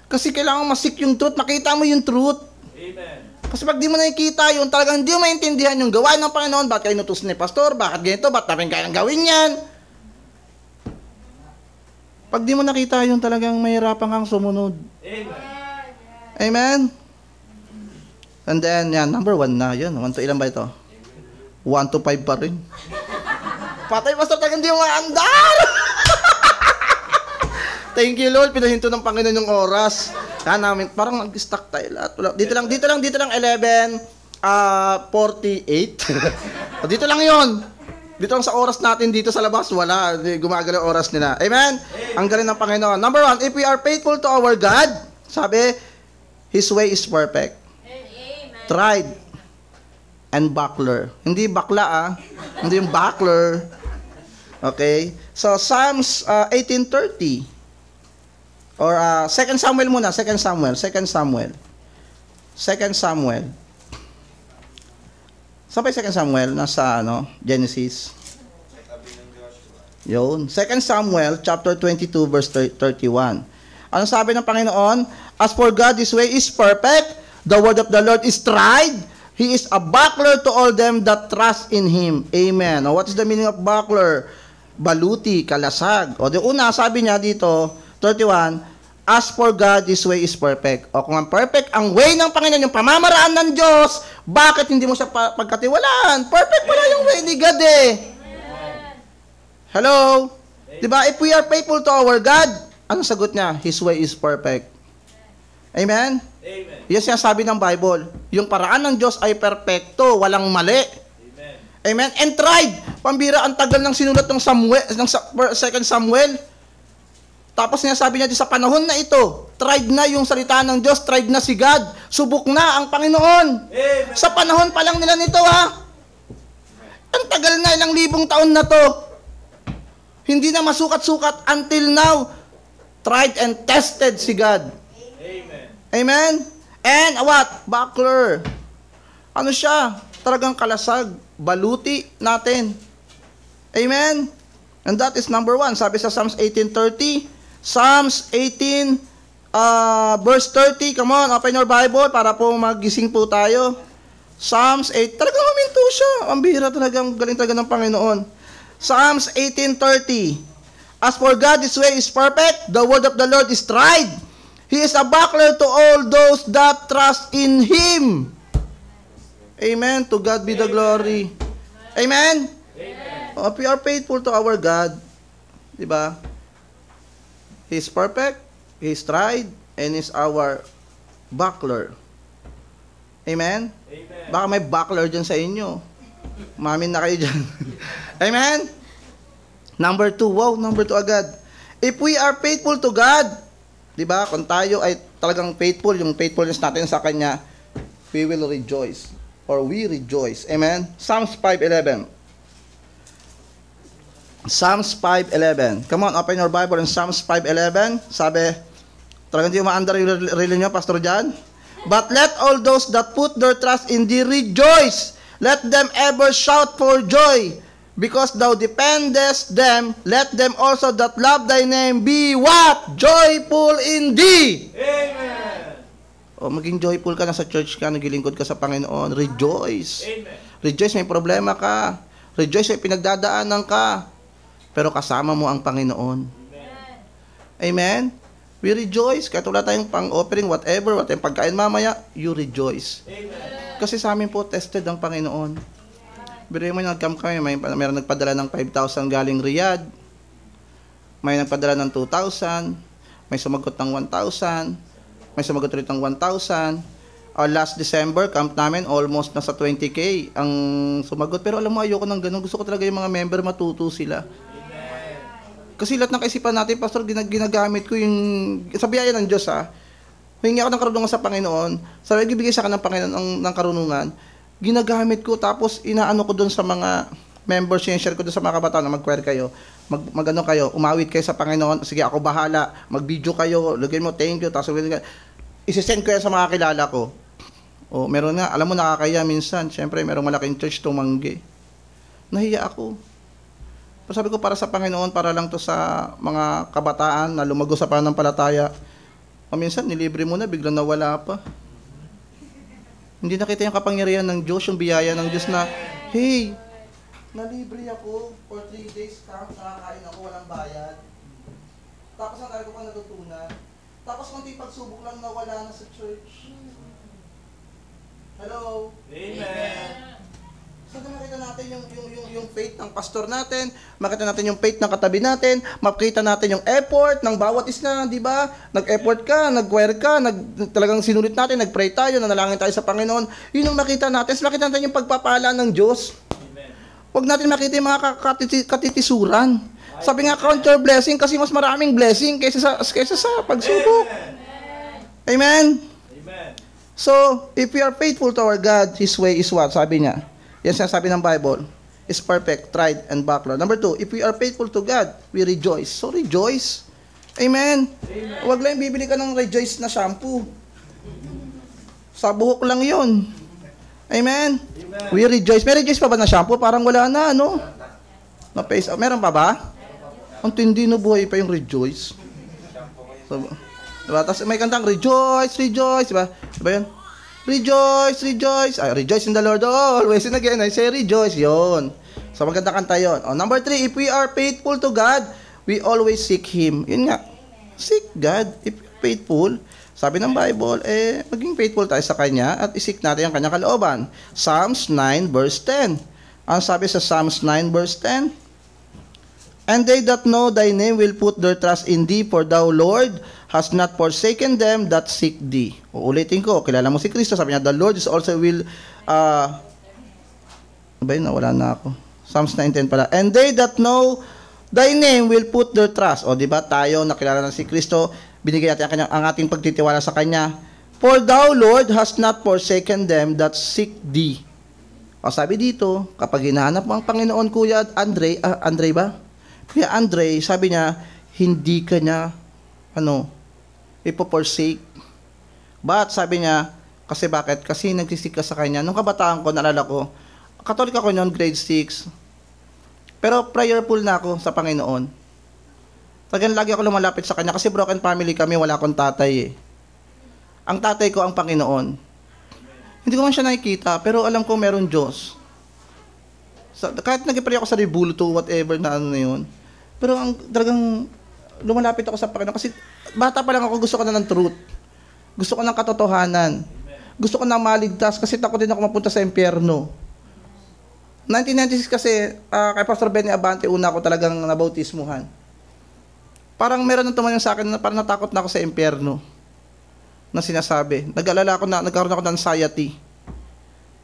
Kasi kailangan masik yung truth, makita mo yung truth. Amen. Kasi pag di mo nakikita yun, talagang di mo maintindihan yung gawain ng Panginoon, bakit kayo inutos ni Pastor, bakit ganito, bakit namin kayang gawin yan? Pag di mo nakita yun, talagang mahirapan kang sumunod. Amen. Amen? And then, yan, number 1 na, yun. 1 to ilan ba ito? 1 to 5 pa rin. Patay, Pastor, talagang di mo maandar! Thank you, Lord. Pinahinto ng Panginoon yung oras. Kaya namin, parang nag-stuck tayo lahat. Dito lang, 11:48. Dito lang yon. Dito lang sa oras natin dito sa labas, wala. Gumagalaw ang oras nila. Amen? Ang galing ng Panginoon. Number 1, if we are faithful to our God, sabi, His way is perfect. Amen. Tried and buckler. Hindi bakla, Hindi yung buckler. Okay? So, Psalms 18:30. Or 2 Samuel muna, 2 Samuel. Saan pa yung 2 Samuel? Nasa Genesis. Yun. 2 Samuel chapter 22 verse 31. Ano sabi ng Panginoon? As for God, His way is perfect. The word of the Lord is tried. He is a buckler to all them that trust in Him. Amen. Now, what is the meaning of buckler? Baluti, kalasag. O, di una, sabi niya dito, 31, as for God, His way is perfect. O kung ang perfect, ang way ng Panginoon, yung pamamaraan ng Diyos, bakit hindi mo siya pagkatiwalaan? Perfect pala yung way ni God eh. Hello? Diba? If we are faithful to our God, anong sagot niya? His way is perfect. Amen? Amen. Yan siya sabi ng Bible. Yung paraan ng Diyos ay perfecto, walang mali. Amen. Amen? And tried. Pambira, ang tagal ng sinulat ng 2 Samuel. Tapos sabi niya sa panahon na ito, tried na yung salita ng Diyos, tried na si God, subok na ang Panginoon. Amen. Sa panahon pa lang nila nito Ang tagal na, ilang libong taon na to. Hindi na masukat-sukat until now. Tried and tested si God. Amen. Amen? And what? Buckler. Ano siya? Talagang kalasag. Baluti natin. Amen? And that is number 1. Sabi sa Psalms 18:30. Psalms 18, verse 30. Come on, open your Bible para po magising po tayo. Psalms 8. Talagang huminto siya. Ang bihira talaga. Ang galing talaga ng Panginoon. Psalms 18:30. As for God, His way is perfect. The word of the Lord is tried. He is a buckler to all those that trust in Him. Amen. To God be the glory. Amen. Amen. If we are faithful to our God, di ba? He is perfect, He is tried, and is our buckler. Amen? Amen. Baka may buckler dyan sa inyo. Mamin na kayo dyan. Amen? Number 2. Wow, number 2 agad. If we are faithful to God, di ba? Kung tayo ay talagang faithful, yung faithfulness natin sa Kanya, we will rejoice. Or we rejoice. Amen? Psalms 5:11. Psalms 5:11. Come on, open your Bible in Psalms 5:11. Sabi, talagang di umaandar yung relo nyo, Pastor John. But let all those that put their trust in Thee rejoice. Let them ever shout for joy. Because Thou defendest them, let them also that love Thy name be what? Joyful in Thee. Amen. O, maging joyful ka na sa church ka, naglilingkod ka sa Panginoon. Rejoice. Amen. Rejoice, may problema ka. Rejoice, may pinagdadaanan ka. Pero kasama mo ang Panginoon. Amen. Amen? We rejoice. Kahit wala tayong pang-offering, whatever, tayong pagkain mamaya, you rejoice. Amen. Kasi sa amin po, tested ang Panginoon. Pero yung nag-camp kami, mayroon nagpadala ng 5,000 galing Riyadh. May nagpadala ng 2,000. may sumagot ng 1,000, may sumagot ulit ng 1,000. Last December, camp namin, almost nasa 20K ang sumagot. Pero alam mo, ayoko ng ganun. Gusto ko talaga yung mga member matuto sila. Kasi lahat ng kaisipan natin, Pastor, ginagamit ko yung, sa biyaya ng Diyos, humingi ako ng karunungan sa Panginoon. Sabi, ibigay sa akin ng Panginoon ng karunungan. Ginagamit ko, tapos inaano ko doon sa mga members, share ko doon sa mga kabataan na mag-choir kayo. Mag-ano kayo, umawit kayo sa Panginoon. Sige, ako bahala. Mag-video kayo, lagay mo, thank you. Tapos, isisend ko yan sa mga kilala ko. O, meron nga, alam mo, nakakaya minsan. Siyempre, merong malaking church tumanggi. Nahiya ako. Pero sabi ko, para sa Panginoon, para lang to sa mga kabataan na lumago sa pananampalataya. O minsan, nilibre mo na, biglang nawala pa. Hindi nakita yung kapangyarihan ng Diyos, yung biyaya ng Diyos na, hey, nalibre ako for 3 days camp, nakakain ako, walang bayad. Tapos ang tayo ko pang natutunan. Tapos konti pagsubok lang nawala na sa church. Hello? Amen. So, makita natin yung faith ng pastor natin, makita natin yung faith ng katabi natin, makita natin yung effort ng bawat isa, di ba? Nag-effort ka, nag-choir ka, talagang sinulit natin, nag-pray tayo, nanalangin tayo sa Panginoon. Yun yung makita natin. So, makita natin yung pagpapala ng Diyos. Huwag natin makita yung mga katitisuran. Sabi nga, count your blessing kasi mas maraming blessing kaysa sa pagsubok. Amen? Amen. So, if we are faithful to our God, His way is what? Sabi niya. Yan sinasabi ng Bible. Is perfect, tried, and backward. Number 2, if we are faithful to God, we rejoice. So, rejoice. Amen? Amen. Huwag lang bibili ka ng rejoice na shampoo. Sa buhok lang yun. Amen? Amen. We rejoice. May rejoice pa ba na shampoo? Parang wala na, ano? Na-face out. Meron pa ba? Ang tindi na buhay pa yung rejoice. So, diba? Tapos may kantang rejoice, rejoice. Diba? Diba yun? Rejoice, rejoice. Ay, rejoice in the Lord always and again. I say rejoice. Yun. So, maganda kanta yun. Number 3, if we are faithful to God, we always seek Him. Yun nga. Seek God. If you're faithful, sabi ng Bible, maging faithful tayo sa Kanya at isik natin ang Kanyang kalooban. Psalms 9 verse 10. Ang sabi sa Psalms 9 verse 10, and they that know thy name will put their trust in thee, for thou, Lord, hast not forsaken them that seek thee. Uulitin ko, kilala mo si Kristo, sabi niya, the Lord is also will, nawala na ako. Psalms 9:10 pala. And they that know thy name will put their trust. O, di ba, tayo, nakilala na si Kristo, binigay natin ang ating pagtitiwala sa Kanya. For thou, Lord, hast not forsaken them that seek thee. O, sabi dito, kapag hinahanap mo ang Panginoon, Kuya Andre, Andre ba? Kuya Andre, sabi niya, hindi ka niya, ipoforsake. But, sabi niya, kasi bakit? Kasi nagsisik ka sa Kanya. Nung kabataan ko, naalala ko, Katolik ako noon, grade 6. Pero prayerful na ako sa Panginoon. Talagang lagi ako lumalapit sa Kanya kasi broken family kami, wala akong tatay . Ang tatay ko ang Panginoon. Hindi ko man siya nakikita, pero alam ko meron Diyos. Kahit nag-pray ako sa Ribulto, whatever na na yun, pero talagang lumalapit ako sa Panginoon kasi bata pa lang ako, gusto ko na ng truth. Gusto ko ng katotohanan. Gusto ko na maligtas kasi takot din ako mapunta sa impyerno. 1996 kasi, kay Pastor Benny Abante, una ako talagang nabautismuhan. Parang meron nang tumayo sa akin na parang natakot na ako sa impyerno na sinasabi. Nag-alala ako na, nagkaroon ako ng anxiety.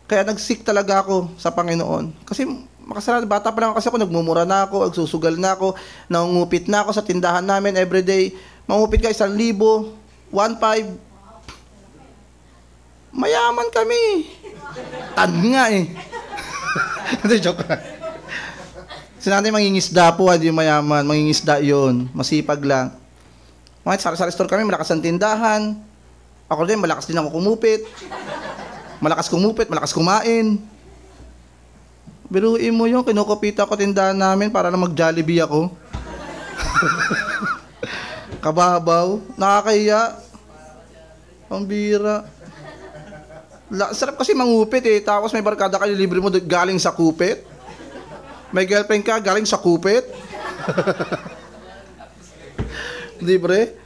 Kaya nag-seek talaga ako sa Panginoon. Kasi makasalanan, bata pa lang kasi ako, nagmumura na ako, nagsusugal na ako, nangungupit na ako sa tindahan namin everyday. Mangupit ka 1,000, 1,500. Mayaman kami. Tan nga Hindi, joke lang. Sinanay mangingisda po, hindi mayaman. Mangingisda yun. Masipag lang. Mga sari-sari store kami, malakas ang tindahan. Ako din, malakas din ako kumupit. Malakas kumain. Biruin mo yun, kinukupita ko tindahan namin para na mag-Jollibee ako. Kababaw. Nakakahiya. Ang bira. Sarap kasi mangupit tapos may barkada kayo libre mo galing sa kupit. May girlfriend ka galing sa kupit. Libre.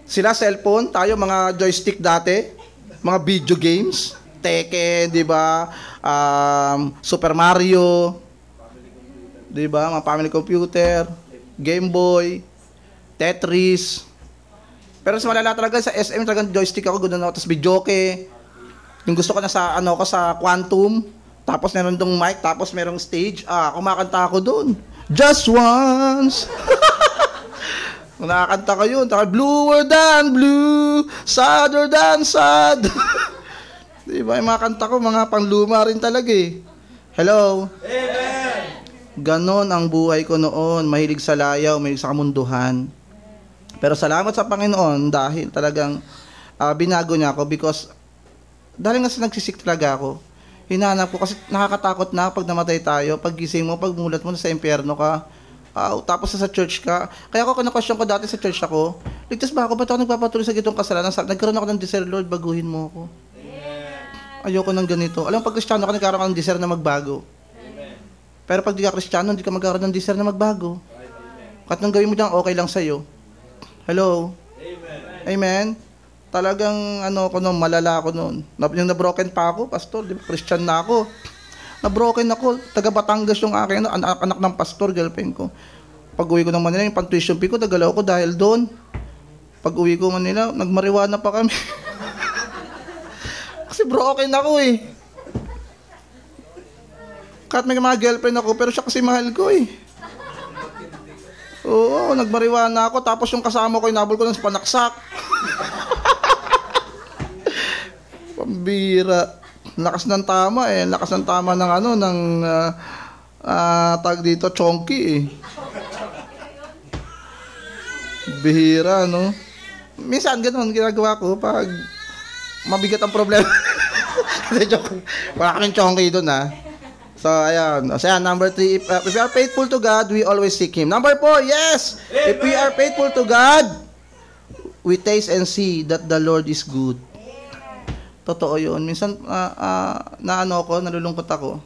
Sila cellphone, tayo mga joystick dati, mga video games, Tekken, di ba? Super Mario, di ba? Mga family computer, Game Boy, Tetris. Pero sa malala talaga, sa SM talagang joystick ako, gano'n ako. Tapos videoke. Yung gusto ko na sa, sa Quantum. Tapos meron dong mic, tapos merong stage. Kumakanta ako doon. Just once. Nakakanta ko yun. Bluer than blue, sadder than sad. Diba, yung mga kanta ko, mga pangluma rin talaga eh. Hello? Amen! Ganon ang buhay ko noon. Mahilig sa layaw, mahilig sa kamunduhan. Pero salamat sa Panginoon dahil talagang binago niya ako because dahil nga sa nagsisik talaga ako. Hinanap ko kasi nakakatakot na pag namatay tayo, pag gising mo, pag mulat mo na sa impyerno ka, tapos sa church ka. Kaya ako na-question ko dati sa church ako, ligtas ba ako? Ba't ako nagpapatuloy sa gitong kasalanan? Nagkaroon ako ng desire, Lord, baguhin mo ako. Ayoko ng ganito. Alam mo, pag Kristiyano ka, nagkaroon ka ng desire na magbago. Pero pag di ka Kristiyano, hindi ka magkaroon ng desire na magbago. Kahit nang gawin mo dyan, okay lang sa'yo. Hello? Amen? Talagang malala ako noon. Yung na-broken pa ako, pastor, di ba, Christian na ako. Na-broken ako, taga Batangas yung aking anak ng pastor, girlfriend ko. Pag uwi ko ng Manila, yung pan-tuition fee ko, nagalaw ko dahil doon. Pag uwi ko Manila, nagmariwana pa kami. Kasi broken ako eh. Kahit may mga girlfriend ako, pero siya kasi mahal ko eh. Oo, nagmariwana ako, tapos yung kasama ko, inabol ko ng panaksak. Pambira. Lakas ng tama eh. Lakas ng tama ng tag dito, chonky eh. Bihira, no? Minsan ganun, ginagawa ko pag mabigat ang problema. Wala kaming chonky doon, ha? So, ayan. So, ayan, number 3, if we are faithful to God, we always seek Him. Number 4, yes! Amen. If we are faithful to God, we taste and see that the Lord is good. Totoo yun. Minsan, nalulungkot ako.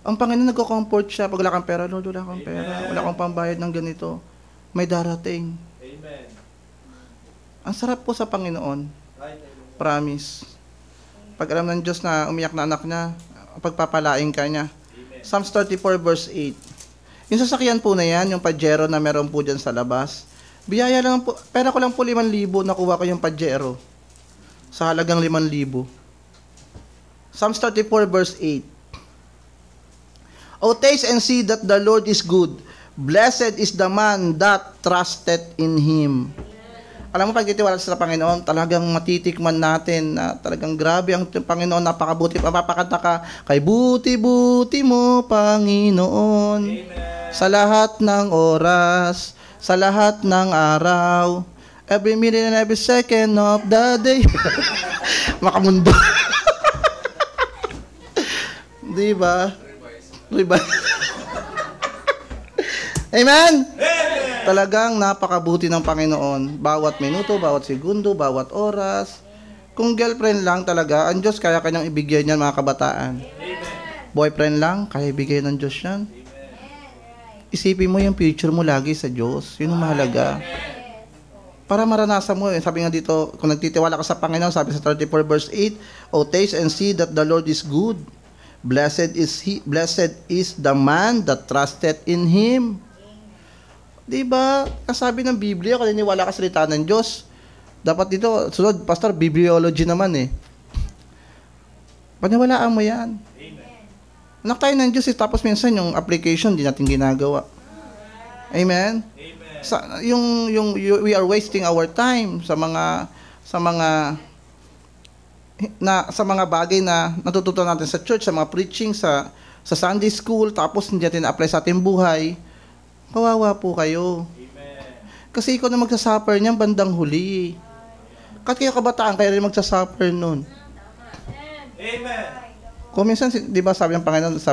Ang Panginoon nagko-comfort siya pag wala kang pera. Lord, wala kang pera. Wala kang pambayad ng ganito. May darating. Amen. Ang sarap po sa Panginoon. Promise. Pag alam ng Diyos na umiyak na anak niya, pagpapalaing ka niya. Amen. Psalms 34 verse 8. Yung sasakyan po na yan, yung Pajero na meron po dyan sa labas, biyaya lang po, pera ko lang po 5,000, nakuha ko yung Pajero. Sa halagang 5,000. Psalms 34 verse 8. O taste and see that the Lord is good. Blessed is the man that trusted in Him. Alam mo, pag titiwala sa Panginoon, talagang matitikman natin na talagang grabe ang Panginoon, napakabuti. Mapapakanta ka, kay buti-buti mo, Panginoon. Amen. Sa lahat ng oras, sa lahat ng araw, every minute and every second of the day. Makamundo. Diba? Amen? Talagang napakabuti ng Panginoon. Bawat minuto, bawat segundo, bawat oras. Kung girlfriend lang talaga, ang Diyos kaya kanyang ibigay niyan, mga kabataan. Boyfriend lang, kaya ibigay ng Diyos yan. Isipin mo yung future mo lagi sa Diyos. Yun ang mahalaga. Para maranasan mo. Sabi nga dito, kung nagtitiwala ka sa Panginoon, sabi sa 34 verse 8, O taste and see that the Lord is good. Blessed is the man that trusted in Him. Diba? Kasabi ng Biblia, kung niniwala ka sa salita ng Diyos, dapat dito, sunod, Pastor, bibliology naman eh. Paniwalaan mo yan. Amen. Anak tayo ng Diyos, tapos minsan yung application, di natin ginagawa. Amen? Amen. We are wasting our time sa mga bagay na natututo natin sa church, sa mga preaching, sa Sunday school, tapos hindi natin na-apply sa ating buhay. Kawawa po kayo. Amen. Kasi ikaw na magsasuffer niyan bandang huli. Kahit kayo kabataan, kayo rin magsasuffer nun. Amen. Kung minsan, di ba sabi ng Panginoon sa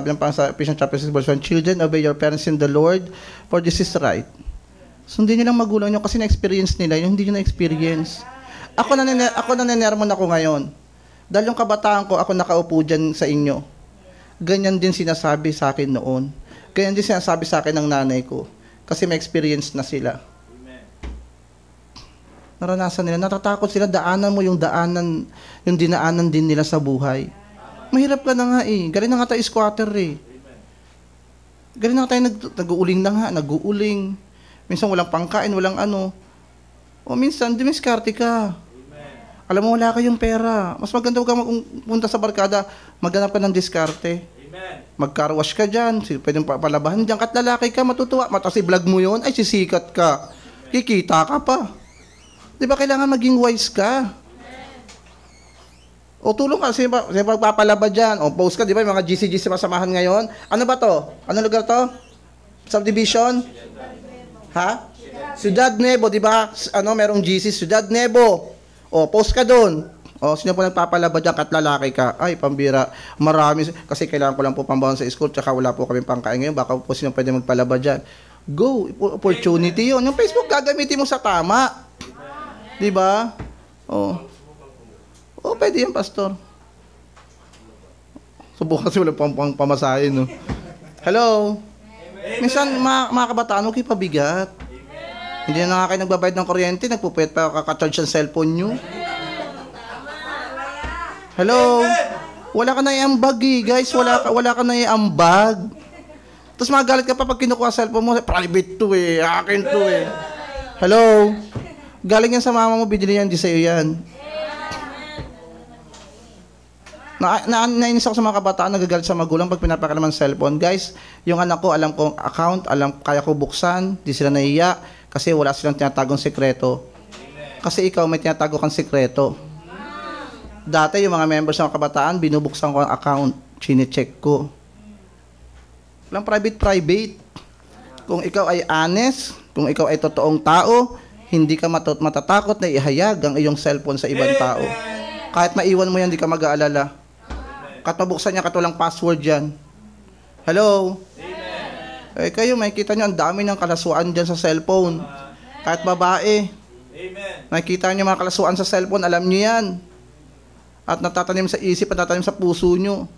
Ephesians chapter 6 verse 1, Children, obey your parents in the Lord, for this is right. Sundin nyo lang magulang nyo kasi na-experience nila, yung hindi nyo na-experience. Ako nanenermon ako ngayon. Dahil yung kabataan ko, ako nakaupo dyan sa inyo. Ganyan din sinasabi sa akin noon. Ganyan din sinasabi sa akin ng nanay ko. Kasi may experience na sila. Amen. Naranasan nila. Natatakot sila. Daanan mo yung dinaanan din nila sa buhay. Mahirap ka na nga eh. Galing na nga tayo squatter eh. Galing na nga tayo nag-uuling na nga. Nag-uuling. Minsan walang pangkain, walang ano. O minsan, dumiskarte ka. Alam mo, wala kayong pera. Mas maganda huwag kang punta sa barkada, maghanap ka ng diskarte. Mag-carwash ka dyan, pwedeng palabahan dyan. Kat lalaki ka, matutuwa. Tapos i-vlog mo yun, ay sisikat ka. Kikita ka pa. Di ba kailangan maging wise ka? O tulong ka, sino magpapalaba dyan? O post ka, di ba yung mga GC masamahan ngayon? Ano ba to? Anong lugar to? Subdivision? Ha? Ciudad Nuevo, di ba? Ano, merong GC, Ciudad Nuevo. O, post ka doon. O, sino po nagpapalaba dyan kat lalaki ka? Ay, pambira. Marami. Kasi kailangan ko lang po pambahan sa school, tsaka wala po kami pangkain ngayon. Baka po sino pwede magpalaba dyan. Go. Opportunity yun. Yung Facebook, gagamitin mo sa tama. Di ba? O. O, pwede yan, pastor. Subukan kasi wala pang pamasahin, no? Hello? Minsan, mga kabataan, okay pabigat. Hindi na nga kayo nagbabayad ng kuryente, nagpupuyat pa kakacharge ang cellphone nyo. Hello? Wala ka na iambag guys. Wala ka na iambag. Tapos magalit ka pa pag kinukuha cellphone mo. Private to akin to Hello? Galing yan sa mama mo, binili yan, di sa'yo yan. Nainis ako sa mga kabataan, nagagalit sa magulang pag pinapakalaman ng cellphone. Guys, yung anak ko, alam kong account, kaya ko buksan, di sila nahiya, kasi wala silang tinatagong sekreto. Kasi ikaw may tinatago kang sekreto. Dati yung mga members ng mga kabataan, binubuksan ko ang account, chine-check ko. Walang private. Kung ikaw ay honest, kung ikaw ay totoong tao, hindi ka matatakot na ihayag ang iyong cellphone sa ibang tao. Kahit maiwan mo yan, hindi ka mag-aalala. Kahit mabuksan niya, kahit walang password yan. Hello? Amen. Kayo, makikita nyo, ang dami ng kalasuan dyan sa cellphone. Kahit babae. Amen. Makikita nyo mga kalasuan sa cellphone, alam nyo yan. At natatanim sa isip, at natatanim sa puso nyo.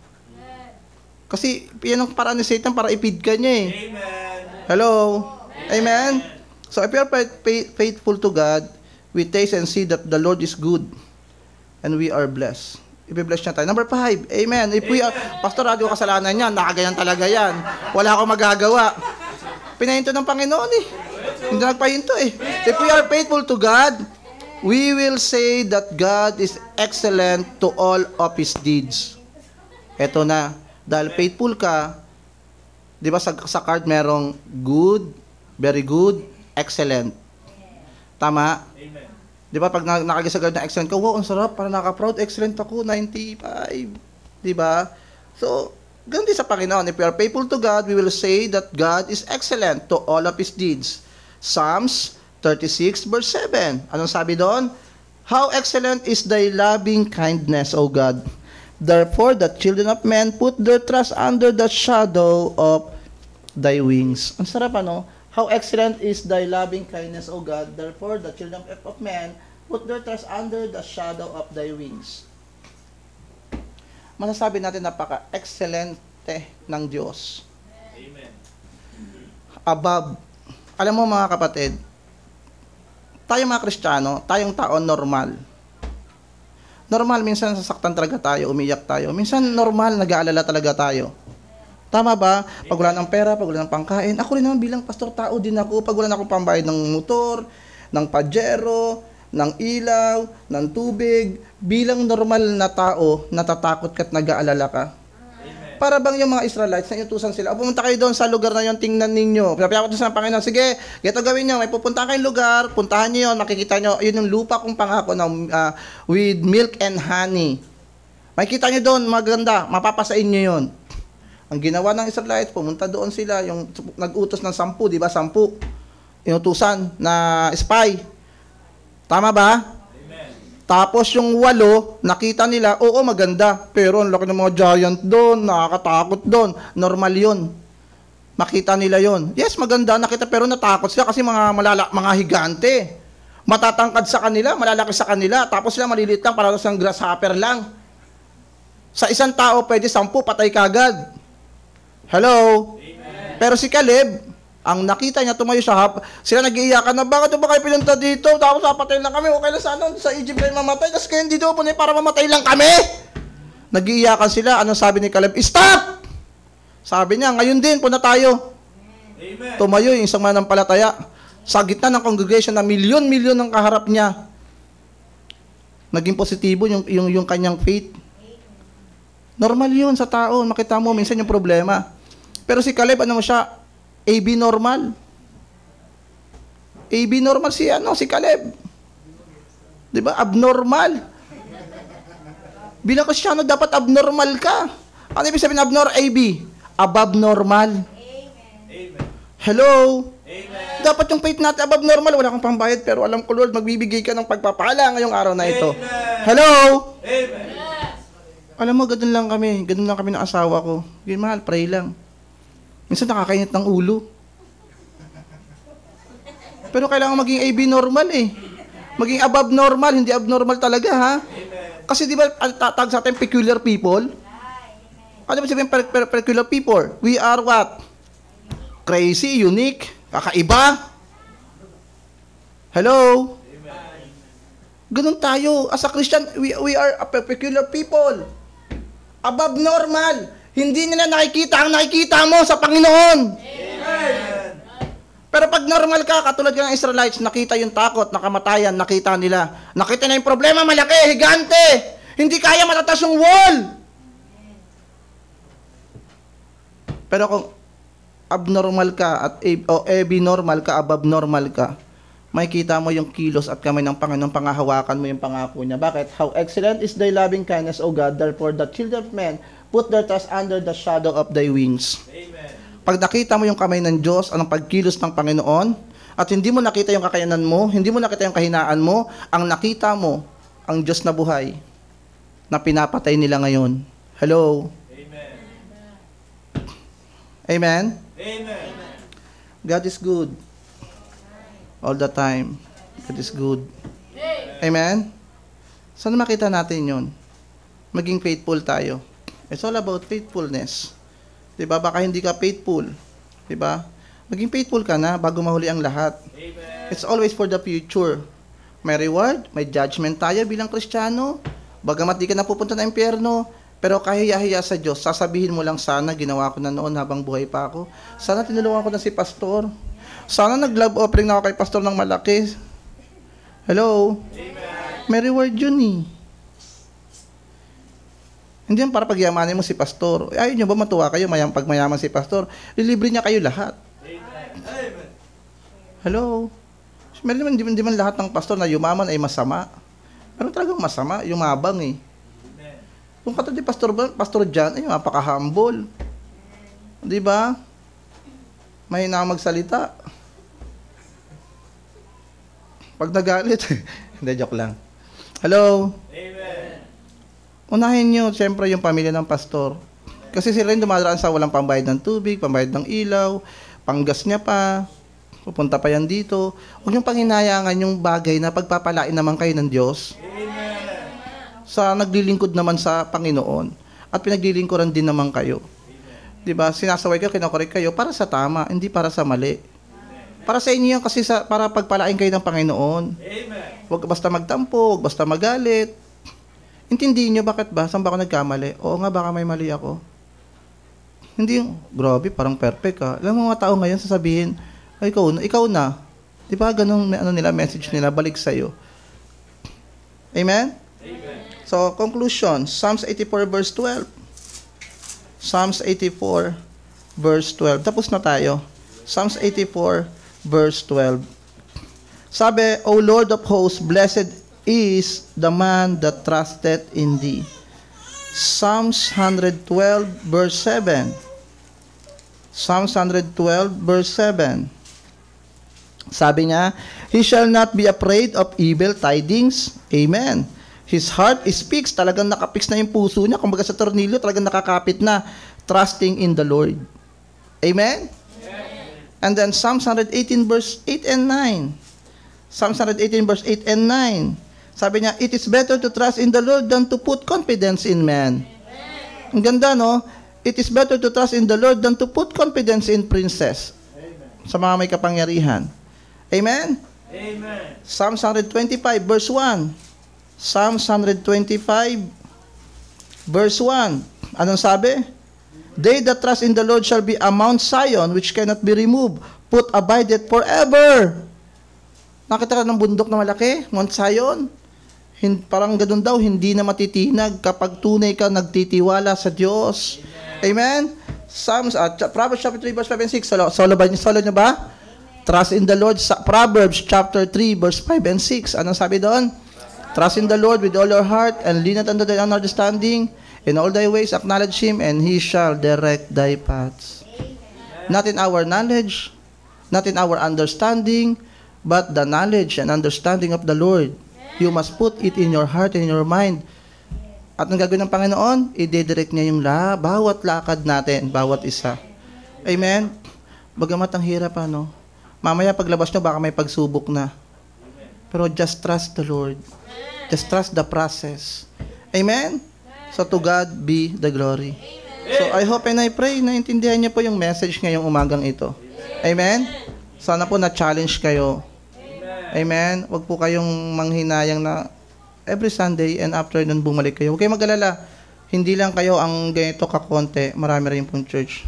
Kasi, yan ang paraan ni Satan para ipid ka niya Amen. Hello? Amen? So, if you are faithful to God, we taste and see that the Lord is good. And we are blessed. Ibe-bless niya tayo. Number 5, amen. If we are, Pastor, radio kasalanan yan, nakaganyan talaga yan. Wala akong magagawa. Pinahinto ng Panginoon Hindi nagpahinto If we are faithful to God, we will say that God is excellent to all of His deeds. Eto na, dahil faithful ka, di ba sa card merong good, very good, excellent. Tama? Amen. Di ba pag nakagisagad ng excellent ka, wow, ang sarap, para naka-proud, excellent ako, 95. Di ba? So, ganun din sa Panginoon. If we are faithful to God, we will say that God is excellent to all of His deeds. Psalms 36 verse 7. Anong sabi doon? How excellent is thy loving kindness, O God. Therefore, the children of men put their trust under the shadow of thy wings. Ang sarap, ano? How excellent is thy loving kindness, O God. Therefore, the children of men put their trust under the shadow of thy wings. Masasabi natin napaka-excellente ng Diyos. Amen. Above. Alam mo mga kapatid, tayo mga Kristiyano, tayong tao normal. Normal, minsan sasaktan talaga tayo, umiyak tayo. Minsan normal, nag-aalala talaga tayo. Tama ba? Pag wala ng pera, pag wala ng pangkain, ako rin naman bilang pastor, tao din ako. Pag wala na akong pambayad ng motor, ng pajero, ng ilaw, ng tubig, bilang normal na tao, natatakot ka at nag-aalala ka. Amen. Para bang yung mga Israelites, na inutusan sila, pumunta kayo doon sa lugar na yun, tingnan ninyo. Pinapayakot sa Panginoon, sige, ito gawin nyo, may pupunta kayong lugar, puntahan nyo yun, makikita nyo, yun yung lupa kong pangako na with milk and honey. Makikita nyo doon, maganda, mapapasain nyo yun. Ang ginawa ng Israelites, pumunta doon sila, yung nag-utos ng 10, di ba? 10. Inutusan na spy. Tama ba? Amen. Tapos yung 8, nakita nila, oo, maganda. Pero ang laki ng mga giant doon, nakakatakot doon. Normal yun. Makita nila yun. Yes, maganda, nakita, pero natakot sila kasi mga higante. Matatangkad sa kanila, malalaki sa kanila. Tapos sila maliliit lang, para sa grasshopper lang. Sa isang tao, pwede 10, patay kagad. Hello? Amen. Pero si Caleb, ang nakita niya, tumayo siya, sila nag-iiyakan na, bakit ba kayo pinunta dito? Tapos papatay lang kami, okay lang sana, sa Egypt kayo mamatay, tapos kayo dito po para mamatay lang kami? Nag-iiyakan sila, anong sabi ni Caleb? Stop! Sabi niya, ngayon din, punta tayo. Amen. Tumayo yung isang manampalataya. Sa gitna ng congregation na milyon-milyon ang kaharap niya, naging positibo yung kanyang faith. Normal yun sa tao. Makita mo, minsan yung problema. Pero si Caleb, ano mo siya? AB normal. AB normal si Caleb. Di ba? Abnormal. Bilang Kristyano, dapat abnormal ka. Ano ibig sabihin abnormal? AB. Above normal. Amen. Hello? Amen. Dapat yung faith natin above normal. Wala kang pambayad, pero alam ko, Lord, magbibigay ka ng pagpapala ngayong araw na ito. Amen. Hello? Amen. Alam mo, ganun lang kami ng asawa ko. Yun, mahal, pray lang. Minsan nakakainit ng ulo. Pero kailangan maging AB normal eh. Maging above normal, hindi abnormal talaga, ha? Amen. Kasi di ba, tag sa atin, peculiar people? Ano ba sabihin peculiar people? We are what? Crazy, unique, kakaiba. Hello? Ganun tayo. As a Christian, we are a peculiar people. Above normal. Hindi nila nakikita ang nakikita mo sa Panginoon. Amen. Pero pag normal ka, katulad ka ng Israelites, nakita yung takot, nakamatayan, nakita nila. Nakita na yung problema, malaki, higante. Hindi kaya matatas yung wall. Pero kung abnormal ka o normal ka, above normal ka, makikita mo yung kilos at kamay ng Panginoon, pangahawakan mo yung pangako niya. Bakit? How excellent is thy loving kindness, O God, therefore the children of men put their trust under the shadow of thy wings. Amen. Pag nakita mo yung kamay ng Diyos, anong pagkilos ng Panginoon, at hindi mo nakita yung kakayanan mo, hindi mo nakita yung kahinaan mo, ang nakita mo, ang Diyos na buhay, na pinapatay nila ngayon. Hello? Amen. Amen? Amen. God is good. All the time. God is good. Amen? Saan makita natin yun? Maging faithful tayo. It's all about faithfulness. Diba? Baka hindi ka faithful. Diba? Maging faithful ka na bago mahuli ang lahat. Amen. It's always for the future. May reward, may judgment tayo bilang Kristiyano. Bagamat di ka napupunta na impyerno, pero kahiya-hiya sa Diyos, sasabihin mo lang, sana ginawa ko na noon habang buhay pa ako. Sana tinulungan ko na si pastor. Sana nag-love offering na ako kay pastor ng malaki. Hello? Amen. May reward yun eh. Hindi yan para pagyamanin mo si pastor. Ayaw nyo ba matuwa kayo pag mayaman si pastor? Lilibre niya kayo lahat. Amen. Hello? Meron naman, hindi man lahat ng pastor na yumaman ay masama. Pero talagang masama, yumabang eh. Amen. Kung katulad ni Pastor John, ay napaka-humble. Di ba? Mahina magsalita. Pag nagalit, hindi, joke lang. Hello? Amen. Unahin nyo, siyempre, yung pamilya ng pastor. Kasi sila yung dumadaan sa walang pambayad ng tubig, pambayad ng ilaw, panggas niya pa, pupunta pa yan dito. Huwag yung panghinayangan yung bagay na pagpapalain naman kayo ng Diyos. Amen. Sa naglilingkod naman sa Panginoon. At pinaglilingkuran din naman kayo. Diba? Sinasaway kayo, kinakorek kayo para sa tama, hindi para sa mali. Para sa inyo yan kasi para pagpalain kayo ng Panginoon. Amen. Huwag basta magtampo, huwag basta magalit. Intindihin nyo, bakit ba? Saan ba ako nagkamali? Oo nga, baka may mali ako. Hindi yung, grabe, parang perfect ha. Alam mo mga tao ngayon sasabihin, ay, ikaw na. Di ba ganun nila, message nila, balik sa'yo. Amen? Amen. So, conclusion, Psalms 84 verse 12. Psalms 84 verse 12. Tapos na tayo. Psalms 84 verse 12. Sabi, O Lord of hosts, blessed is the man that trusted in thee. Psalms 112 verse 7. Psalms 112 verse 7. Sabi niya, he shall not be afraid of evil tidings. Amen. His heart speaks, talagang nakapix na yung puso niya. Kumbaga sa tornilyo, talagang nakakapit na. Trusting in the Lord. Amen? And then Psalms 118 verse 8 and 9. Psalms 118 verse 8 and 9. Sabi niya, it is better to trust in the Lord than to put confidence in man. Ang ganda, no? It is better to trust in the Lord than to put confidence in princes. Sa mga may kapangyarihan. Amen? Amen. Psalms 125 verse 1. Psalms 125 verse 1. Anong sabi? They that trust in the Lord shall be a Mount Zion which cannot be removed, put abideth forever. Nakita ka ng bundok na malaki, Mount Zion. Parang ganun daw, hindi na matitinag kapag tunay ka nagtitiwala sa Diyos. Amen? Proverbs chapter 3, verse 5 and 6. Solo nyo ba? Trust in the Lord. Proverbs chapter 3, verse 5 and 6. Anong sabi doon? Trust in the Lord with all your heart and lean not unto thy own understanding. In all thy ways acknowledge Him, and He shall direct thy paths. Not in our knowledge, not in our understanding, but the knowledge and understanding of the Lord. You must put it in your heart and in your mind. At ang gagawin ng Panginoon, i-direct niya yung bawat lakad natin, bawat isa. Amen? Bagamat ang hirap, mamaya paglabas nyo, baka may pagsubok na. Pero just trust the Lord. Just trust the process. Amen? So to God be the glory. So I hope and I pray na intindihan niyo po yung message ngayong umagang ito. Amen? Sana po na-challenge kayo. Amen? Huwag po kayong manghinayang na every Sunday and after nun bumalik kayo. Huwag kayong mag-alala. Hindi lang kayo ang ganito kakonte. Marami rin pong church.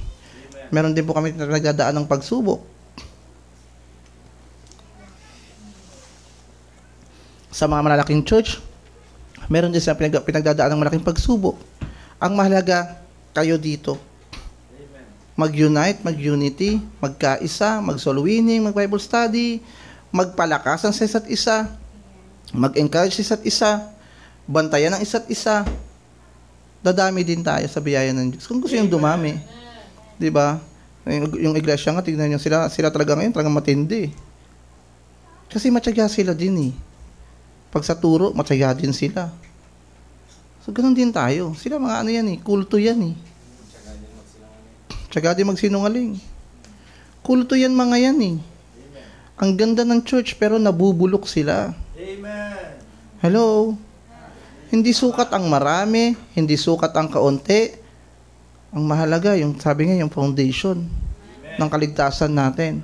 Meron din po kami nagdadaan ng pagsubok. Sa mga malalaking church, meron din sila pinagdadaan ng malaking pagsubok. Ang mahalaga, kayo dito. Mag-unite, mag-unity, magkaisa, mag-soul winning, mag-Bible study, magpalakasan sa isa't isa, mag-encourage sa isa't isa, bantayan ang isa't isa. Dadami din tayo sa biyaya ng Diyos. Kung gusto yung dumami. Di ba? Yung iglesia nga, tignan nyo, sila talaga ngayon, talagang matindi. Kasi matyaga sila din eh. Pag sa turo, matyaga din sila. So, ganun din tayo. Sila mga kulto yan eh. Tsaga din magsinungaling. Kulto yan mga yan eh. Ang ganda ng church pero nabubulok sila. Amen. Hello? Hindi sukat ang marami, hindi sukat ang kaunti. Ang mahalaga, yung sabi nga, yung foundation ng kaligtasan natin.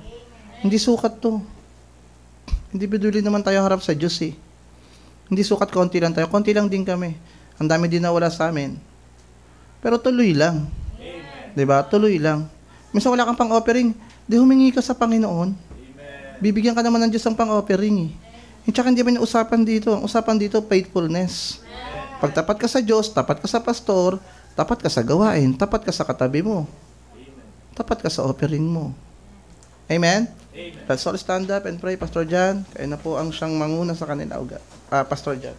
Hindi sukat to. Individually naman tayo harap sa Diyos eh. Hindi sukat konti lang tayo. Konti lang din kami. Ang dami din nawala sa amin. Pero tuloy lang. Diba? Tuloy lang. Minsan wala kang pang-offering, di humingi ka sa Panginoon. Bibigyan ka naman ng Diyos ng pang-offering eh. Tsaka hindi ba yung usapan dito? Ang usapan dito, faithfulness. Pag tapat ka sa Diyos, tapat ka sa pastor, tapat ka sa gawain, tapat ka sa katabi mo. Tapat ka sa offering mo. Amen? Let's all stand up and pray. Pastor John, kayo na po ang siyang manguna sa kanila. Pastor John.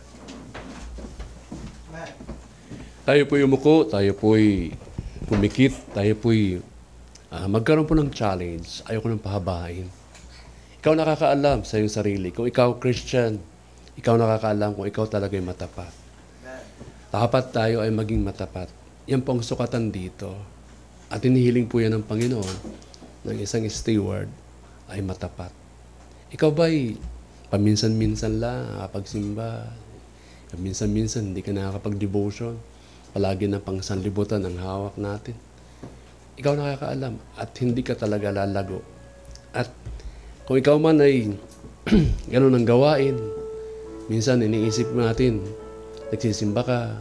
Tayo po'y umuko, tayo po'y pumikit, tayo po'y magkaroon po ng challenge. Ayoko nang pahabain. Ikaw nakakaalam sa iyong sarili. Kung ikaw Christian, ikaw nakakaalam kung ikaw talaga'y matapat. Dapat tayo ay maging matapat. Yan po ang sukatan dito. At hinihiling po yan ng Panginoon ng isang steward ay matapat. Ikaw ba'y paminsan-minsan lang nakakapagsimba? Paminsan-minsan hindi ka nakakapag-devotion? Palagi na pang sanlibutan ang hawak natin. Ikaw nakakaalam at hindi ka talaga lalago. At kung ikaw man ay gano'n ang gawain, minsan iniisip natin, nagsisimba ka,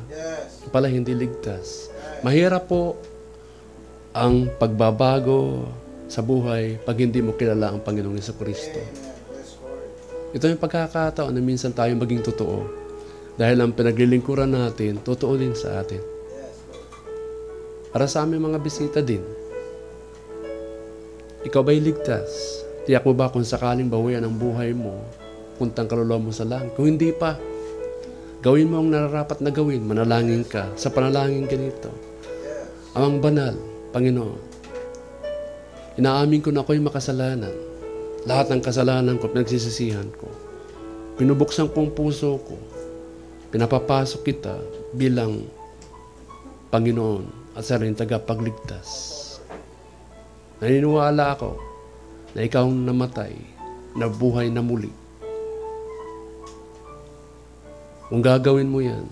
pala hindi ligtas. Mahirap po ang pagbabago sa buhay pag hindi mo kilala ang Panginoong Jesucristo. Ito yung pagkakataon na minsan tayo maging totoo. Dahil ang pinaglilingkuran natin, totoo din sa atin. Para sa aming mga bisita din. Ikaw ba'y ligtas? Tiyak mo ba kung sakaling bawian ang buhay mo, puntang kaluluwa mo sa langit? Kung hindi pa, gawin mo ang nararapat na gawin. Manalangin ka sa panalangin ganito. Amang banal, Panginoon, inaamin ko na ako'y makasalanan. Lahat ng kasalanan ko, pinagsisisihan ko. Pinubuksan ko ang puso ko. Pinapapasok kita bilang Panginoon at sariling tagapagligtas. Naniniwala ako na ikaw ang namatay, na buhay na muli. Kung gagawin mo yan,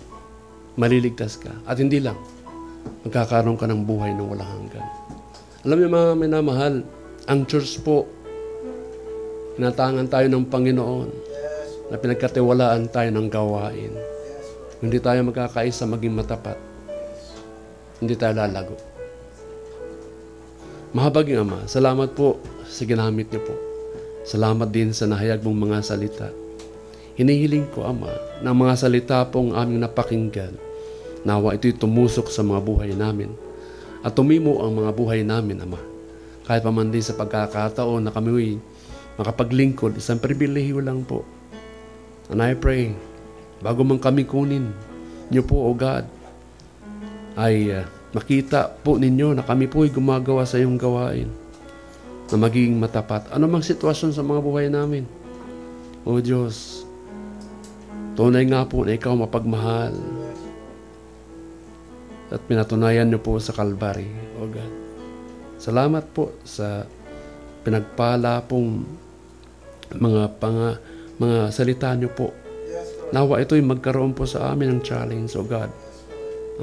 maliligtas ka. At hindi lang, magkakaroon ka ng buhay na walang hanggan. Alam niyo mga minamahal, ang church po, hinatangan tayo ng Panginoon na pinagkatiwalaan tayo ng gawain. Hindi tayo magkakaisa maging matapat. Hindi tayo lalago. Mahabaging Ama, salamat po sa ginamit niyo po. Salamat din sa nahayag mong mga salita. Hinihiling ko, Ama, na mga salita pong aming napakinggan, nawa ito'y tumusok sa mga buhay namin at tumimo ang mga buhay namin, Ama. Kahit pa man din sa pagkakataon na kami makapaglingkod, isang pribilehiyo lang po. And I pray, bago man kami kunin niyo po, O God, ay makita po ninyo na kami po'y gumagawa sa iyong gawain na magiging matapat. Ano mang sitwasyon sa mga buhay namin, O Diyos, tunay nga po na ikaw mapagmahal at pinatunayan niyo po sa Calvary, O God. Salamat po sa pinagpala pong mga salita niyo po. Nawa ito'y magkaroon po sa amin ng challenge, O God.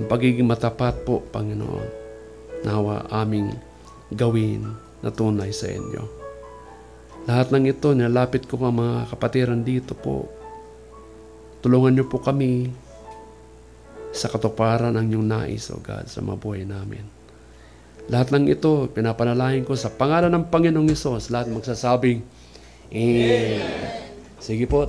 Ang pagiging matapat po, Panginoon. Nawa aming gawin na tunay sa inyo. Lahat ng ito, nilapit ko mga kapatiran dito po. Tulungan niyo po kami sa katuparan ng inyong nais, O God, sa mabuhay namin. Lahat ng ito, pinapanalangin ko sa pangalan ng Panginoong Hesus. Lahat magsasabing, Amen. Sige po.